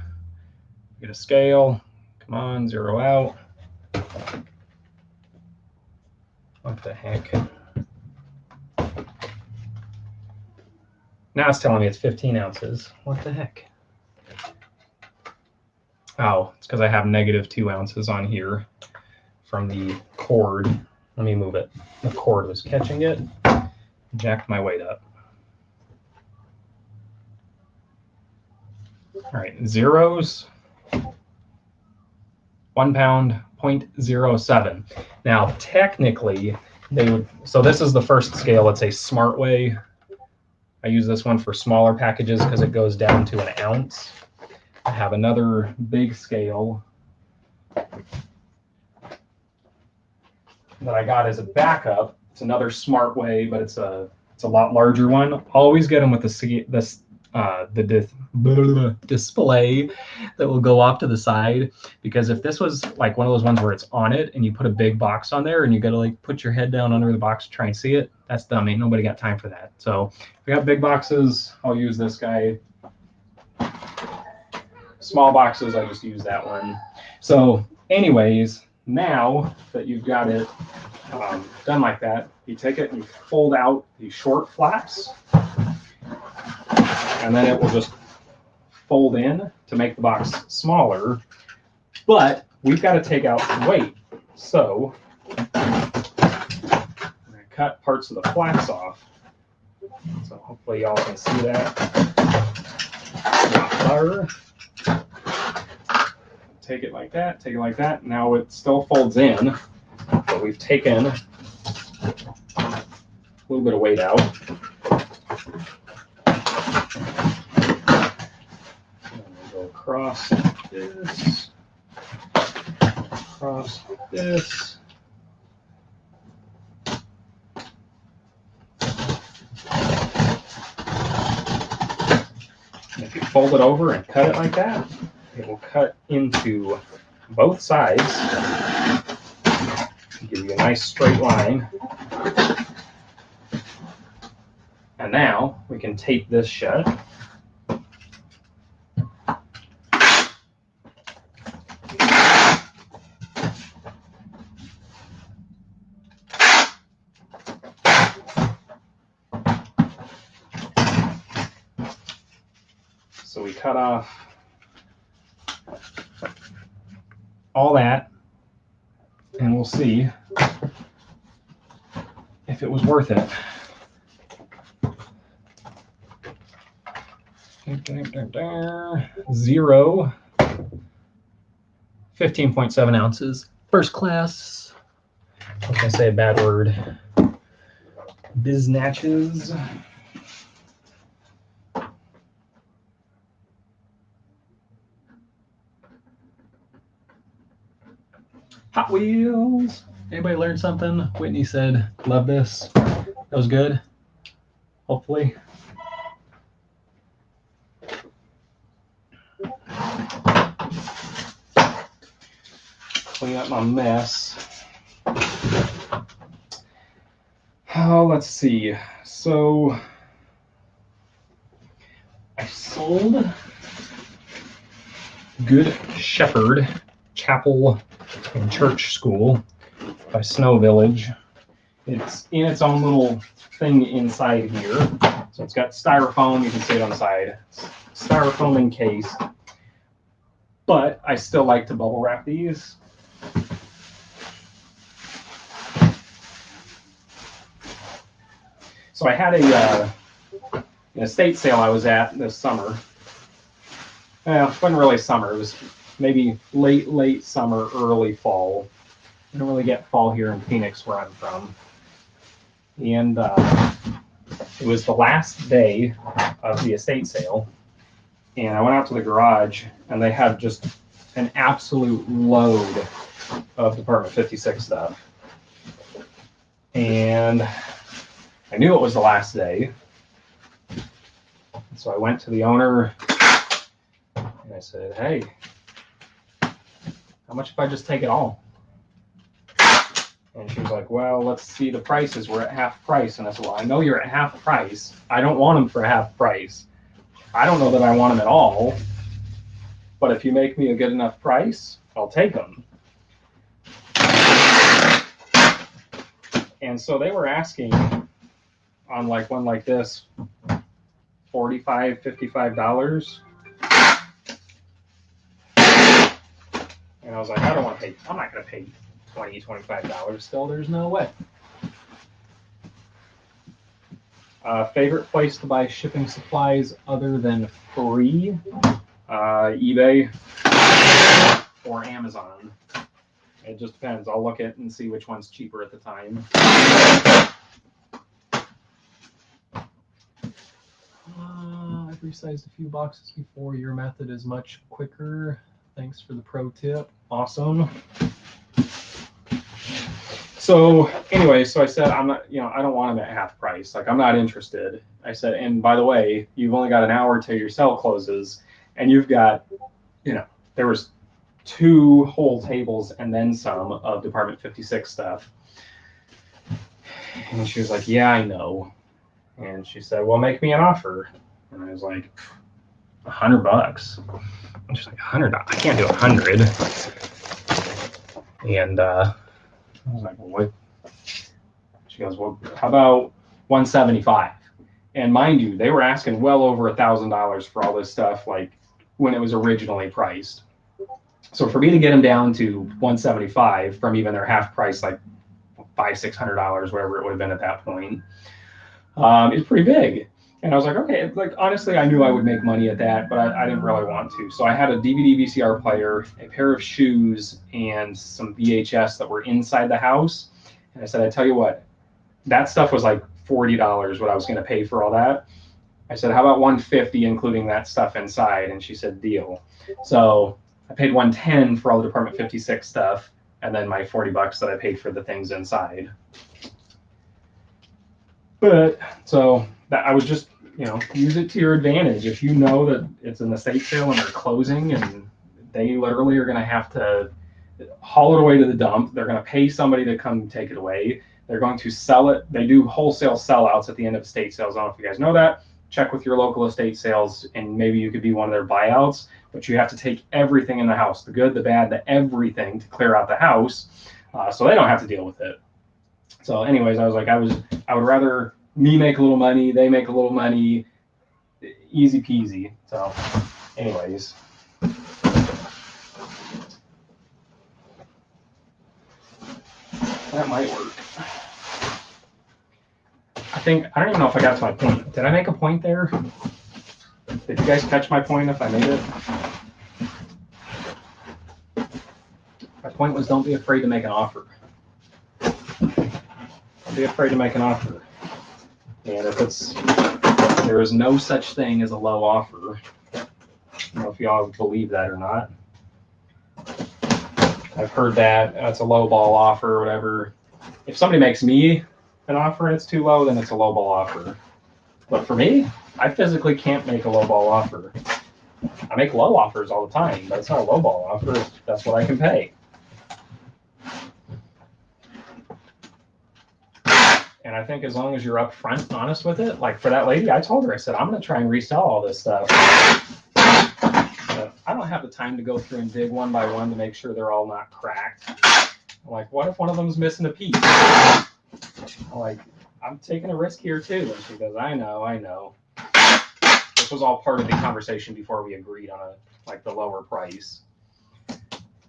Get a scale, come on, zero out. What the heck? Now it's telling me it's 15 ounces. What the heck? Oh, it's because I have -2 ounces on here from the cord. Let me move it. The cord was catching it. Jacked my weight up. All right, zeros. 1 pound, 0.07. Now, technically, they would. So this is the first scale. It's a Smart Way. I use this one for smaller packages because it goes down to 1 ounce. I have another big scale that I got as a backup. It's another Smart Way, but it's a lot larger one. Always get them with the display that will go off to the side, because if this was like one of those ones where it's on it and you put a big box on there and you got to like put your head down under the box to try and see it, that's dumb. Ain't nobody got time for that. So if I got big boxes, I'll use this guy. Small boxes, I just use that one. So anyways, now that you've got it done like that, you take it and you fold out the short flaps, and then it will just fold in to make the box smaller. But we've got to take out the weight. So I'm going to cut parts of the flaps off. So hopefully y'all can see that. Take it like that, take it like that. Now it still folds in, but we've taken a little bit of weight out. Across this, across this. And if you fold it over and cut it like that, it will cut into both sides, give you a nice straight line. And now we can tape this shut. So we cut off all that, and we'll see if it was worth it. 0, 15.7 ounces. First class. I was going to say a bad word. Biznatches. Hot Wheels. Anybody learn something? Whitney said, love this. That was good. Hopefully. Clean up my mess. Oh, let's see. So I sold Good Shepherd Chapel and Church School by Snow Village. It's in its own little thing inside here. So it's got styrofoam, you can see it on the side. Styrofoam encased. But I still like to bubble wrap these. So I had an estate sale I was at this summer. Well, it wasn't really summer. It was maybe late summer, early fall. I don't really get fall here in Phoenix where I'm from. And it was the last day of the estate sale. And I went out to the garage, and they had just an absolute load of Department 56 stuff. And I knew it was the last day. So I went to the owner and I said, hey, how much if I just take it all? And she was like, well, let's see the prices. We're at half price. And I said, well, I know you're at half price. I don't want them for half price. I don't know that I want them at all. But if you make me a good enough price, I'll take them. And so they were asking on like one like this, $45, $55. And I was like, I don't want to pay, I'm not going to pay $20, $25 still. There's no way. Favorite place to buy shipping supplies other than free? eBay or Amazon. It just depends. I'll look at and see which one's cheaper at the time. I've resized a few boxes before. Your method is much quicker. Thanks for the pro tip. Awesome. So anyway, so I said, I'm not, I don't want them at half price. Like, I'm not interested. I said, and by the way, you've only got an hour till your sale closes, and you've got, there was 2 whole tables and then some of Department 56 stuff. And she was like, yeah, I know. And she said, well, make me an offer. And I was like, $100. And she's like, $100? I can't do 100. And I was like, well, what? She goes, well, how about 175? And mind you, they were asking well over $1,000 for all this stuff, like when it was originally priced. So for me to get them down to 175 from even their half price, like $500, $600, whatever it would have been at that point, is pretty big. And I was like, okay, like honestly, I knew I would make money at that, but I didn't really want to. So I had a DVD VCR player, a pair of shoes, and some VHS that were inside the house. And I said, I tell you what, that stuff was like $40 what I was going to pay for all that. I said, how about $150 including that stuff inside? And she said, deal. So I paid $110 for all the Department 56 stuff, and then my $40 that I paid for the things inside. But so that I was just, use it to your advantage. If you know that it's an estate sale and they're closing and they literally are going to have to haul it away to the dump, they're going to pay somebody to come take it away. They're going to sell it. They do wholesale sellouts at the end of estate sales. I don't know if you guys know that. Check with your local estate sales, and maybe you could be one of their buyouts. But you have to take everything in the house, the good, the bad, the everything, to clear out the house, so they don't have to deal with it. So anyways, I was like, I would rather me make a little money, they make a little money, easy peasy. So anyways. That might work. I don't even know if I got to my point. Did I make a point there? Did you guys catch my point if I made it? My point was, don't be afraid to make an offer. Don't be afraid to make an offer. And there is no such thing as a low offer. I don't know if y'all believe that or not. I've heard that it's a low ball offer or whatever. If somebody makes me an offer and it's too low, then it's a low ball offer. But for me, I physically can't make a low ball offer. I make low offers all the time, but it's not a low ball offer. That's what I can pay. And I think as long as you're upfront and honest with it, like for that lady, I told her, I said, I'm going to try and resell all this stuff. But I don't have the time to go through and dig one by one to make sure they're all not cracked. I'm like, what if one of them's missing a piece? I'm like, I'm taking a risk here too. And she goes, I know. This was all part of the conversation before we agreed on the lower price.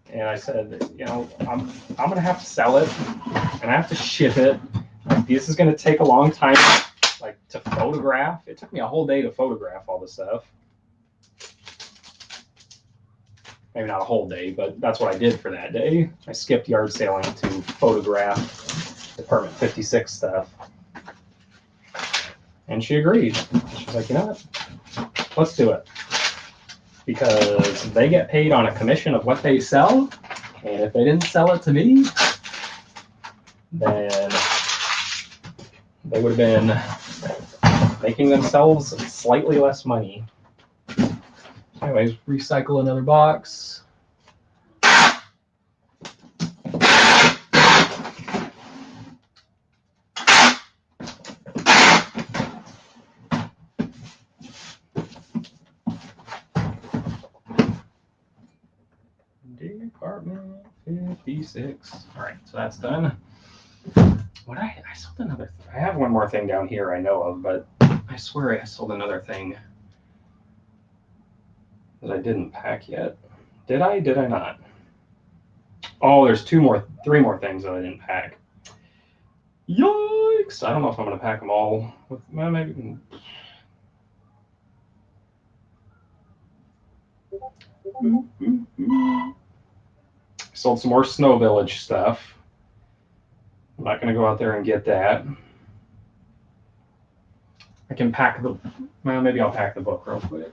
And I said, I'm going to have to sell it and I have to ship it. This is going to take a long time, to photograph. It took me a whole day to photograph all this stuff. Maybe not a whole day, but that's what I did for that day. I skipped yard sailing to photograph Department 56 stuff. And she agreed. She's like, you know what? Let's do it. because they get paid on a commission of what they sell. And if they didn't sell it to me, then they would have been making themselves slightly less money. Anyways, recycle another box. Department 56. All right, so that's done. What I sold another. I have one more thing down here I know of, but I swear I sold another thing that I didn't pack yet. Did I? Did I not? Oh, there's three more things that I didn't pack. Yikes! I don't know if I'm gonna pack them all. Well, maybe. Sold some more Snow Village stuff. I'm not going to go out there and get that. I can pack the, well, maybe I'll pack the book real quick.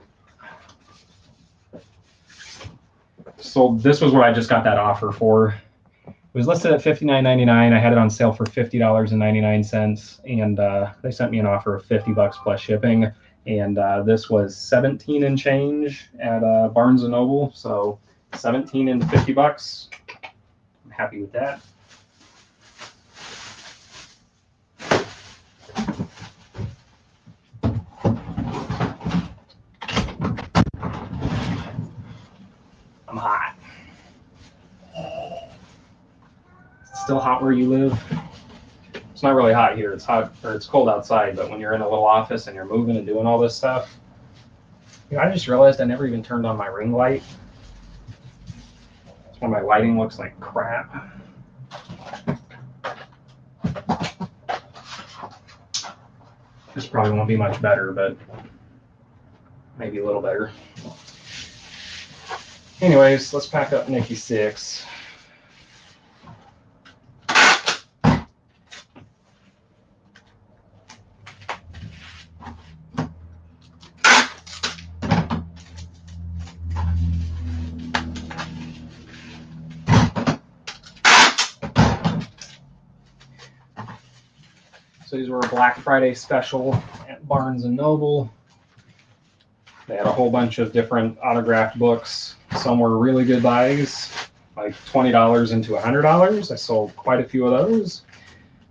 So this was what I just got that offer for. It was listed at $59.99. I had it on sale for $50.99, and they sent me an offer of $50 plus shipping. And this was 17 and change at Barnes & Noble. So 17 and $50. I'm happy with that. I'm hot. It's still hot where you live? It's not really hot here. It's hot, or it's cold outside, but when you're in a little office and you're moving and doing all this stuff, you know, I just realized I never even turned on my ring light. That's why my lighting looks like crap. This probably won't be much better, but maybe a little better. Anyways, let's pack up Nikki 6. So these were a Black Friday special at Barnes & Noble. They had a whole bunch of different autographed books. Some were really good buys, like $20 into $100. I sold quite a few of those.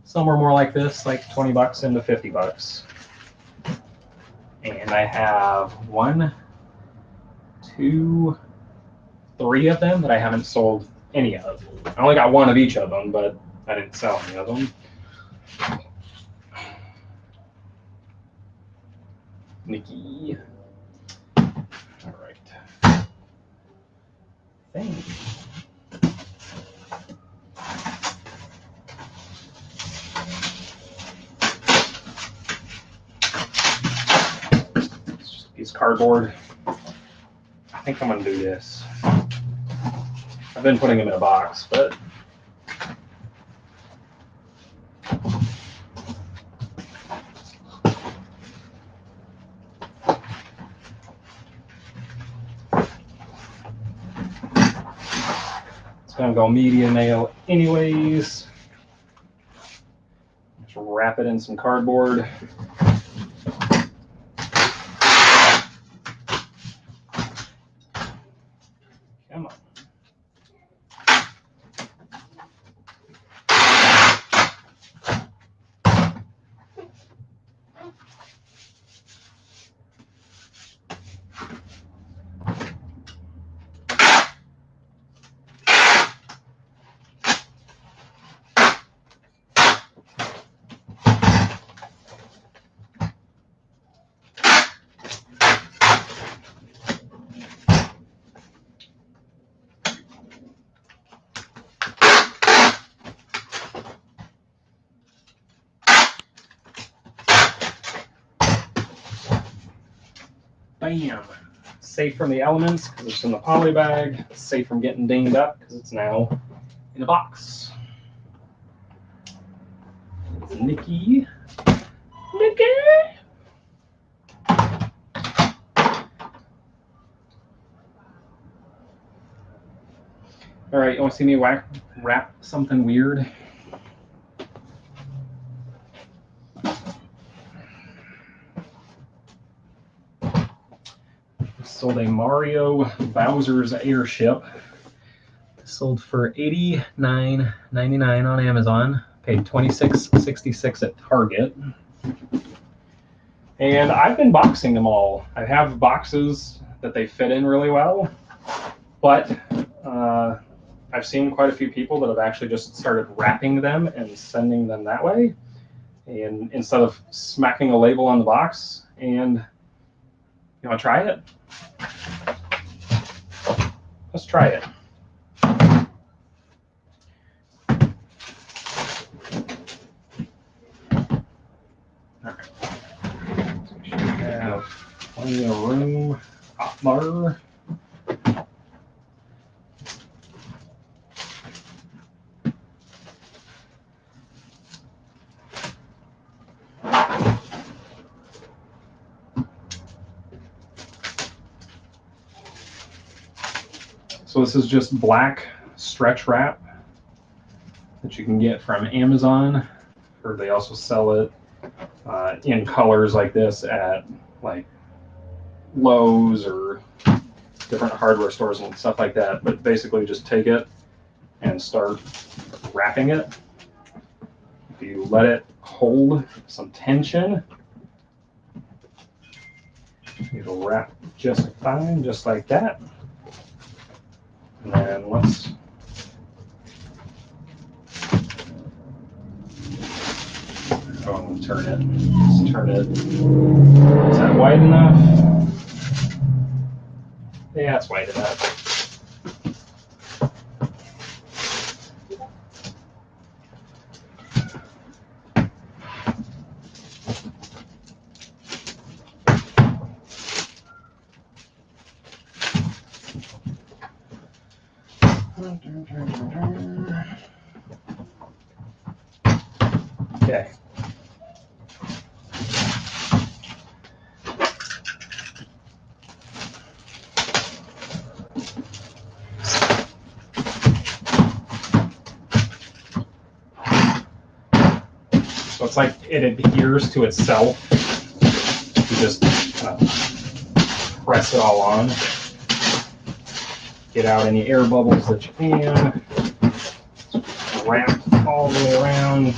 Some were more like this, like $20 into $50. And I have 1, 2, 3 of them that I haven't sold any of. I only got 1 of each of them, but I didn't sell any of them. Nikki. All right. Thank you. It's just a piece of cardboard. I think I'm gonna do this. I've been putting them in a box, but gonna go media mail anyways. Just wrap it in some cardboard. Come on. Bam. Safe from the elements because it's in the poly bag. Safe from getting dinged up because it's now in a box. Nikki. All right, you want to see me wrap something weird? Sold a Mario Bowser's airship. Sold for $89.99 on Amazon. Paid $26.66 at Target. And I've been boxing them all. I have boxes that they fit in really well, but I've seen quite a few people that have actually just started wrapping them and sending them that way, and instead of smacking a label on the box. And you want to try it? Let's try it. All right. So we should have plenty of room. Hot bar. So this is just black stretch wrap that you can get from Amazon, or they also sell it in colors like this at like Lowe's or different hardware stores and stuff like that. But basically just take it and start wrapping it. If you let it hold some tension, it'll wrap just fine, just like that. And then let's turn it. Let's turn it. Is that wide enough? Yeah, it's wide enough. Okay. So it's like it adheres to itself. You just press it all on. Get out any air bubbles that you can. Wrap all the way around.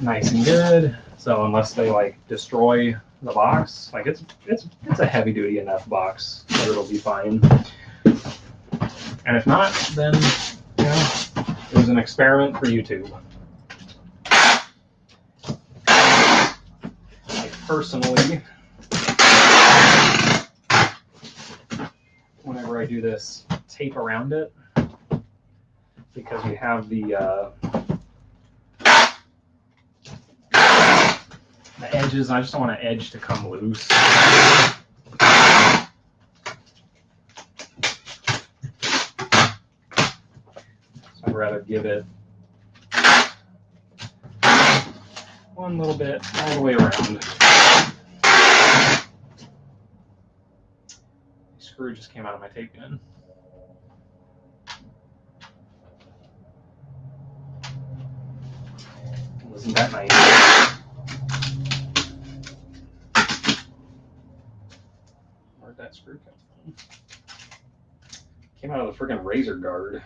Nice and good. So unless they like destroy the box, like it's a heavy duty enough box that it'll be fine. And if not, then you know, it was an experiment for YouTube. Like personally, whenever I do this tape around it, because we have the edges, I just don't want an edge to come loose. So I'd rather give it one little bit all the way around. The screw just came out of my tape gun. Wasn't that nice? Where'd that screw come from? Came out of the freaking razor guard.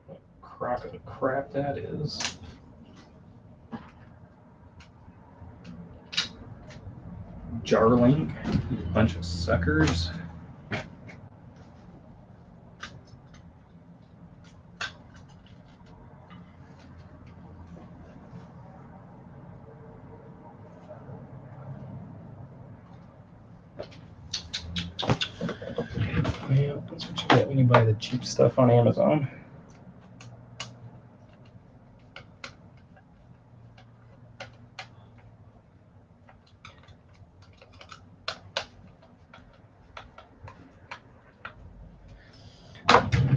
What crock of crap that is. Jarlink, you bunch of suckers. Yeah, that's what you get when you buy the cheap stuff on Amazon.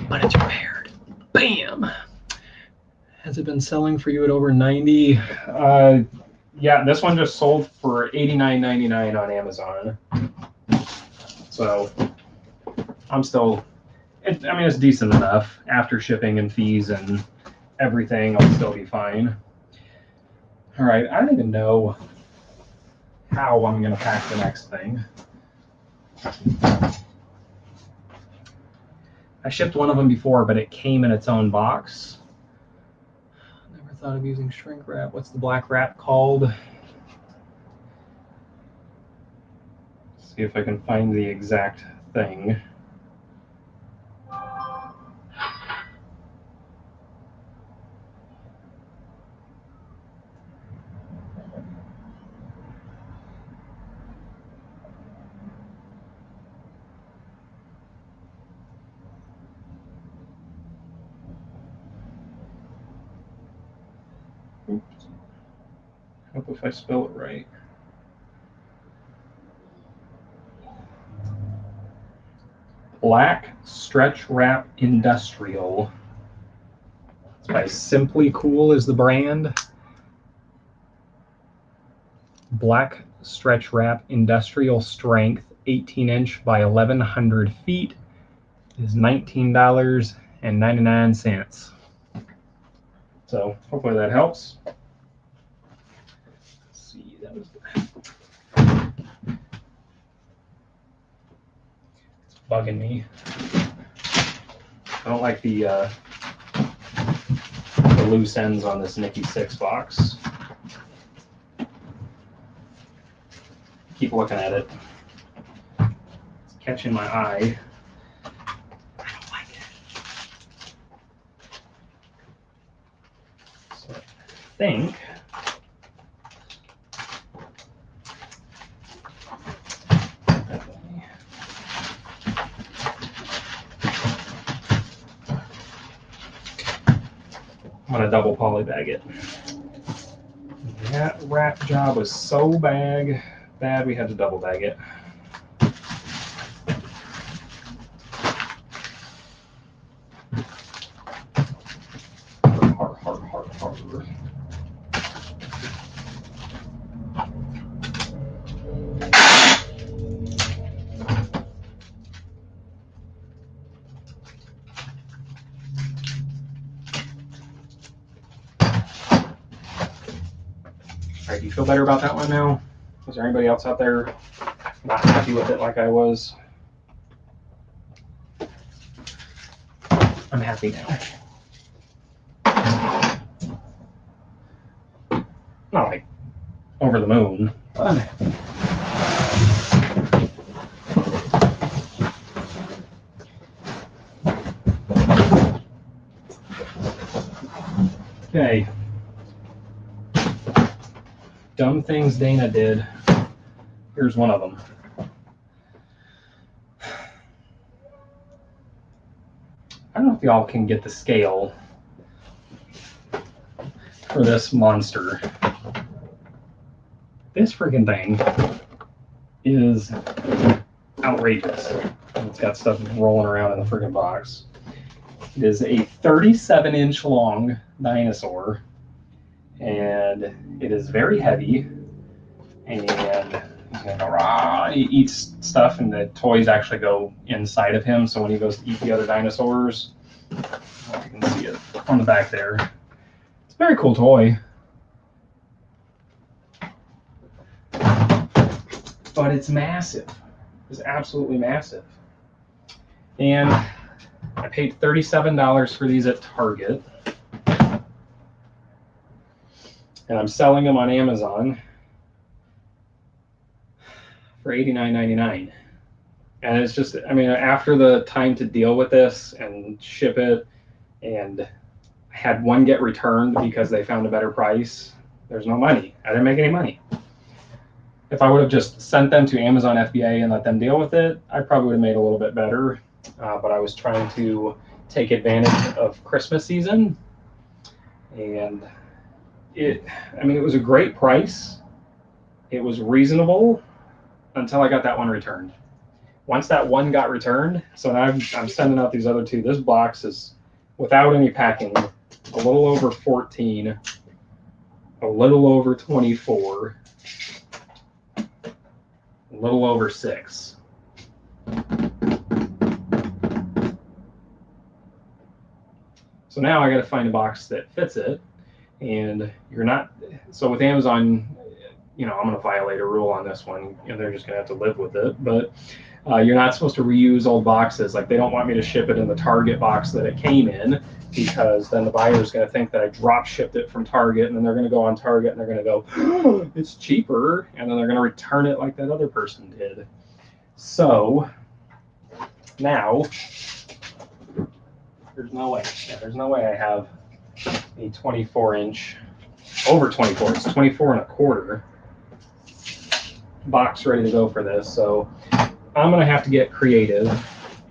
But it's repaired. Bam! Has it been selling for you at over 90? Yeah, this one just sold for $89.99 on Amazon. So I'm still, I mean, it's decent enough. After shipping and fees and everything, I'll still be fine. All right, I don't even know how I'm going to pack the next thing. I shipped one of them before, but it came in its own box. Never thought of using shrink wrap. What's the black wrap called? See if I can find the exact thing. Oops. Hope if I spell it right. Black Stretch Wrap Industrial. It's by Simply Cool is the brand. Black Stretch Wrap Industrial Strength, 18-inch by 1,100 feet, is $19.99. So hopefully that helps. Let's see, that was it's bugging me. I don't like the loose ends on this Nicky 6 box. Keep looking at it. It's catching my eye. I don't like it. So I think I'm gonna double poly bag it. That wrap job was so bad we had to double bag it. Hard. All right, do you feel better about that one now? Is there anybody else out there not happy with it like I was? I'm happy now. Not like over the moon, but I'm happy. Okay. Dumb things Dana did. Here's one of them. I don't know if y'all can get the scale for this monster. This freaking thing is outrageous. It's got stuff rolling around in the freaking box. It is a 37-inch long dinosaur, and it is very heavy, and he eats stuff, and the toys actually go inside of him, so when he goes to eat the other dinosaurs, you can see it on the back there. It's a very cool toy. But it's massive. It's absolutely massive. And I paid $37 for these at Target. And I'm selling them on Amazon for $89.99. And it's just, I mean, after the time to deal with this and ship it, and I had one get returned because they found a better price, there's no money. I didn't make any money. If I would have just sent them to Amazon FBA and let them deal with it, I probably would have made a little bit better. But I was trying to take advantage of Christmas season, and it was a great price. It was reasonable until I got that one returned. Once that one got returned, so now I'm sending out these other two. This box is, without any packing, a little over 14, a little over 24, a little over 6. So now I got to find a box that fits it. And you're not, so with Amazon, I'm going to violate a rule on this one, and they're just going to have to live with it. But you're not supposed to reuse old boxes. Like, they don't want me to ship it in the Target box that it came in, because then the buyer's going to think that I drop shipped it from Target, and then they're going to go on Target and they're going to go, oh, it's cheaper, and then they're going to return it like that other person did. So now there's no way. Yeah, there's no way I have a 24-inch, over 24, it's 24 and a quarter box ready to go for this. So I'm going to have to get creative,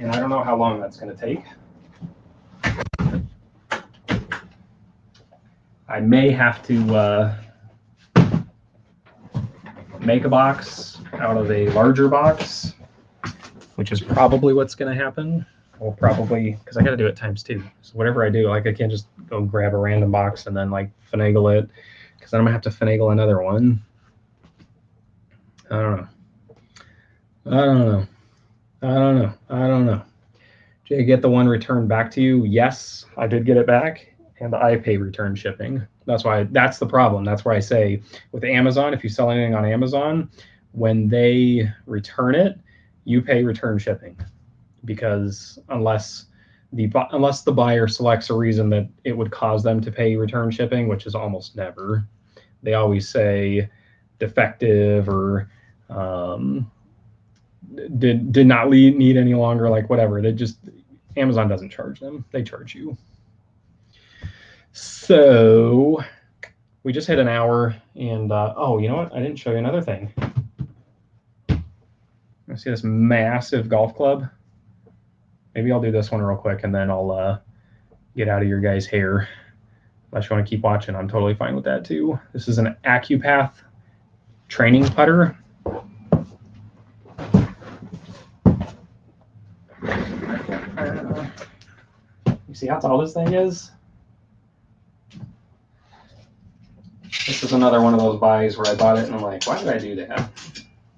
and I don't know how long that's going to take. I may have to make a box out of a larger box, which is probably what's going to happen. Well, probably, because I got to do it times 2. So whatever I do, like, I can't just go grab a random box and then like finagle it, because then I'm going to have to finagle another one. I don't know. Did you get the one returned back to you? Yes, I did get it back, and I pay return shipping. That's the problem. That's why I say with Amazon, if you sell anything on Amazon, when they return it, you pay return shipping, because unless the buyer selects a reason that it would cause them to pay return shipping, which is almost never, they always say defective or did not need any longer, like whatever. Amazon doesn't charge them, they charge you. So we just hit an hour, and oh, you know what? I didn't show you another thing. You see this massive golf club? Maybe I'll do this one real quick, and then I'll get out of your guys' hair. Unless you want to keep watching, I'm totally fine with that too. This is an AccuPath training putter. You see how tall this thing is? This is another one of those buys where I bought it and I'm like, why did I do that?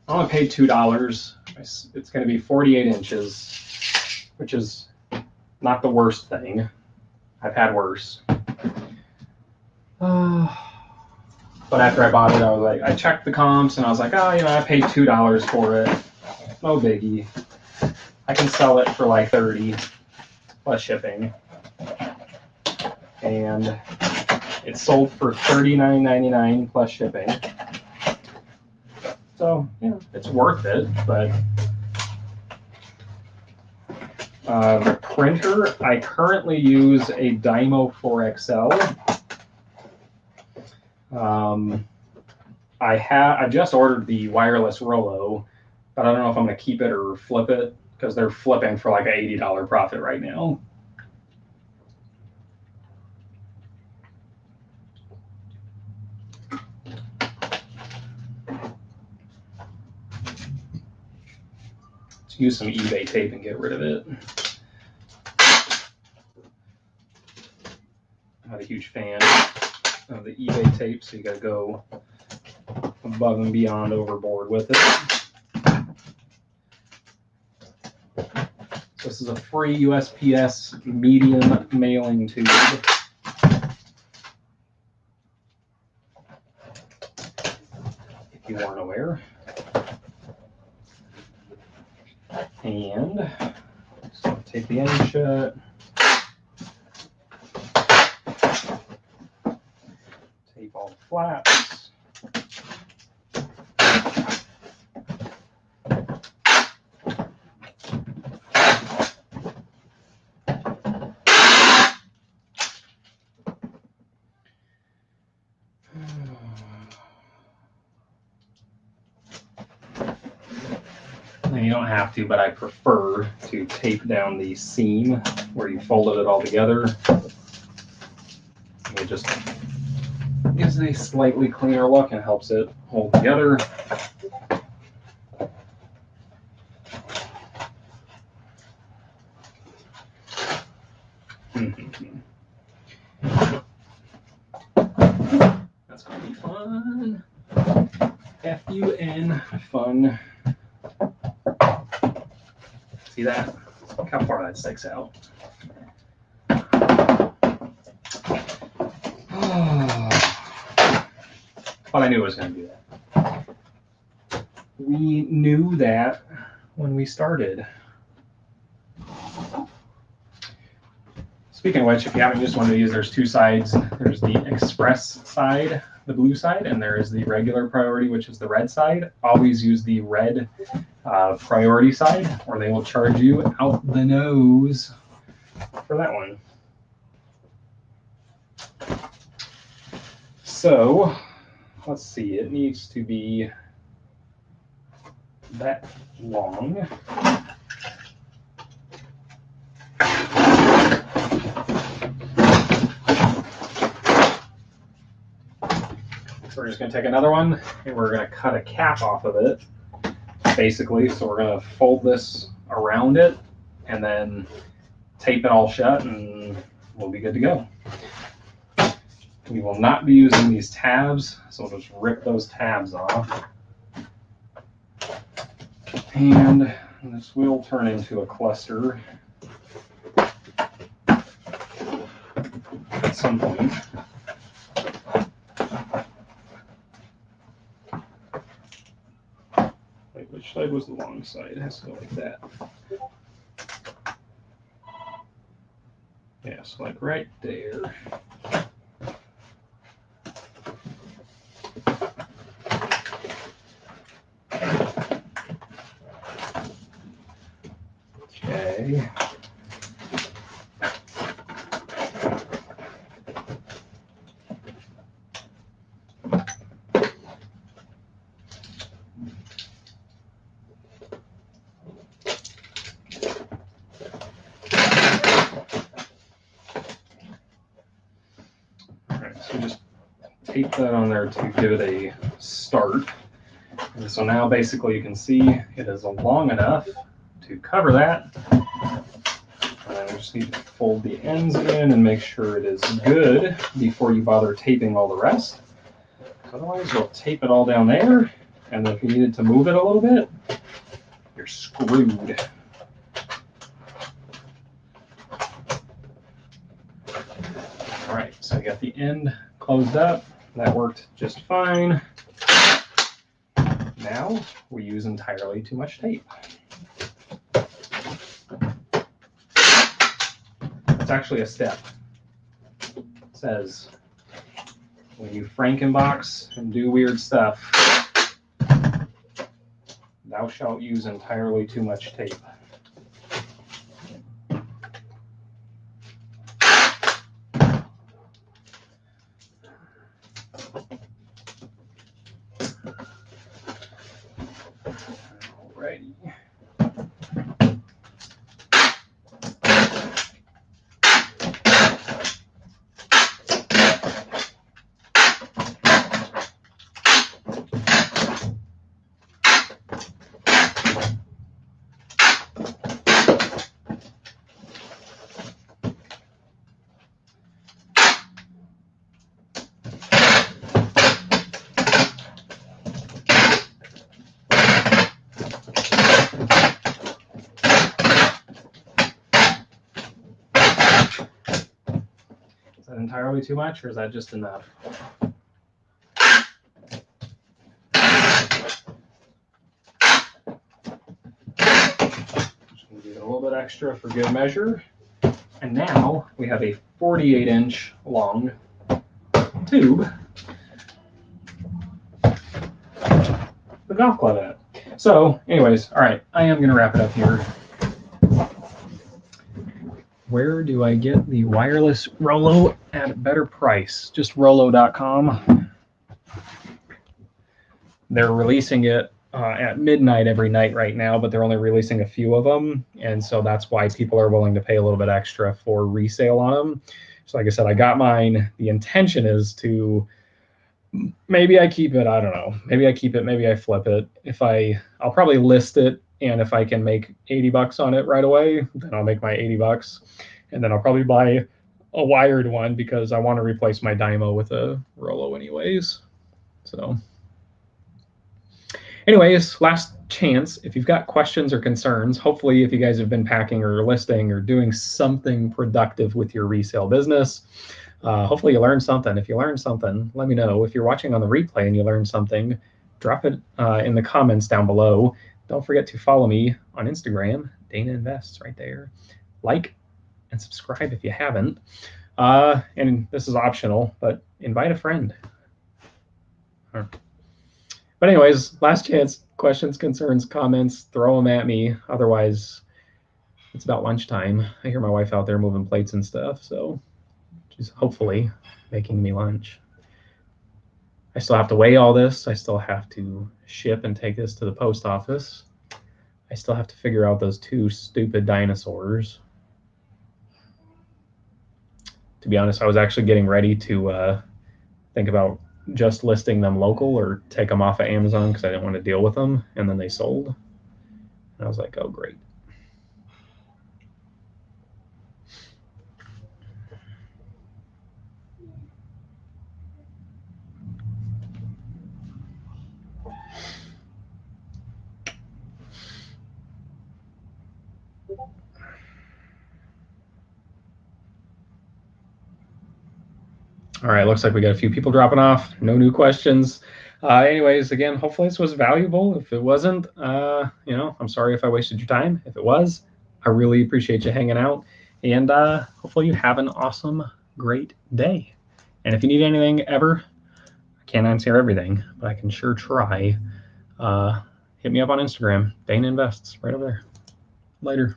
I only paid $2. It's going to be 48 inches, which is not the worst thing. I've had worse. But after I bought it, I was like, I checked the comps and I was like, oh, I paid $2 for it. No biggie. I can sell it for like 30 plus shipping. And it sold for $39.99 plus shipping. So, it's worth it, but the printer, I currently use a Dymo 4XL. I just ordered the wireless Rollo, but I don't know if I'm going to keep it or flip it, because they're flipping for like an $80 profit right now. Let's use some eBay tape and get rid of it. I'm not a huge fan of the eBay tape, so you got to go above and beyond overboard with it. So this is a free USPS medium mailing tube. If you weren't aware. And so take the end shut. Tape all the flaps. You don't have to, but I prefer to tape down the seam where you folded it all together. It just gives it a slightly cleaner look and helps it hold together. That's going to be fun. F-U-N, fun. See that? Look how far that sticks out. But I knew it was going to do that. We knew that when we started. Speaking of which, if you haven't used one of these, there's two sides. There's the express side, the blue side, and there is the regular priority, which is the red side. Always use the red priority side, or they will charge you out the nose for that one. So let's see, it needs to be that long. So we're just going to take another one and we're going to cut a cap off of it, basically. So we're going to fold this around it and then tape it all shut and we'll be good to go. We will not be using these tabs, so we'll just rip those tabs off. And this will turn into a cluster at some point. Wait, which side was the long side? It has to go like that. Yeah, so like right there. Okay. So just tape that on there to give it a start. And so now basically you can see it is long enough to cover that. And we just need to fold the ends in and make sure it is good before you bother taping all the rest. Otherwise you'll tape it all down there, and if you needed to move it a little bit, you're screwed. All right, so I got the end closed up. That worked just fine. Now we use entirely too much tape. It's actually a step. It says when you Frankenbox and do weird stuff, thou shalt use entirely too much tape. Alrighty. Is that entirely too much, or is that just enough? Just going to do a little bit extra for good measure. And now we have a 48-inch long tube, the golf club at. So anyways, all right, I am going to wrap it up here. Where do I get the wireless Rollo at a better price? Just Rollo.com. They're releasing it at midnight every night right now, but they're only releasing a few of them. And so that's why people are willing to pay a little bit extra for resale on them. So like I said, I got mine. The intention is to, maybe I keep it, I don't know. Maybe I keep it, maybe I flip it. I'll probably list it, and if I can make 80 bucks on it right away, then I'll make my 80 bucks. And then I'll probably buy a wired one because I want to replace my Dymo with a Rollo anyways. So anyways, last chance. If you've got questions or concerns, hopefully if you guys have been packing or listing or doing something productive with your resale business, Hopefully you learned something. If you learned something, let me know. If you're watching on the replay and you learned something, drop it in the comments down below. Don't forget to follow me on Instagram, Dana Invests, right there. Like and subscribe if you haven't. And this is optional, but invite a friend. But anyways, last chance, questions, concerns, comments, throw them at me. Otherwise, it's about lunchtime. I hear my wife out there moving plates and stuff, so she's hopefully making me lunch. I still have to weigh all this. I still have to ship and take this to the post office. I still have to figure out those two stupid dinosaurs. To be honest, I was actually getting ready to think about just listing them local or take them off of Amazon because I didn't want to deal with them, and then they sold. And I was like, oh, great. All right, looks like we got a few people dropping off. No new questions. Anyways, again, hopefully this was valuable. If it wasn't, I'm sorry if I wasted your time. If it was, I really appreciate you hanging out. And hopefully you have an awesome, great day. And if you need anything ever, I can't answer everything, but I can sure try. Hit me up on Instagram, Dana Invests, right over there. Later.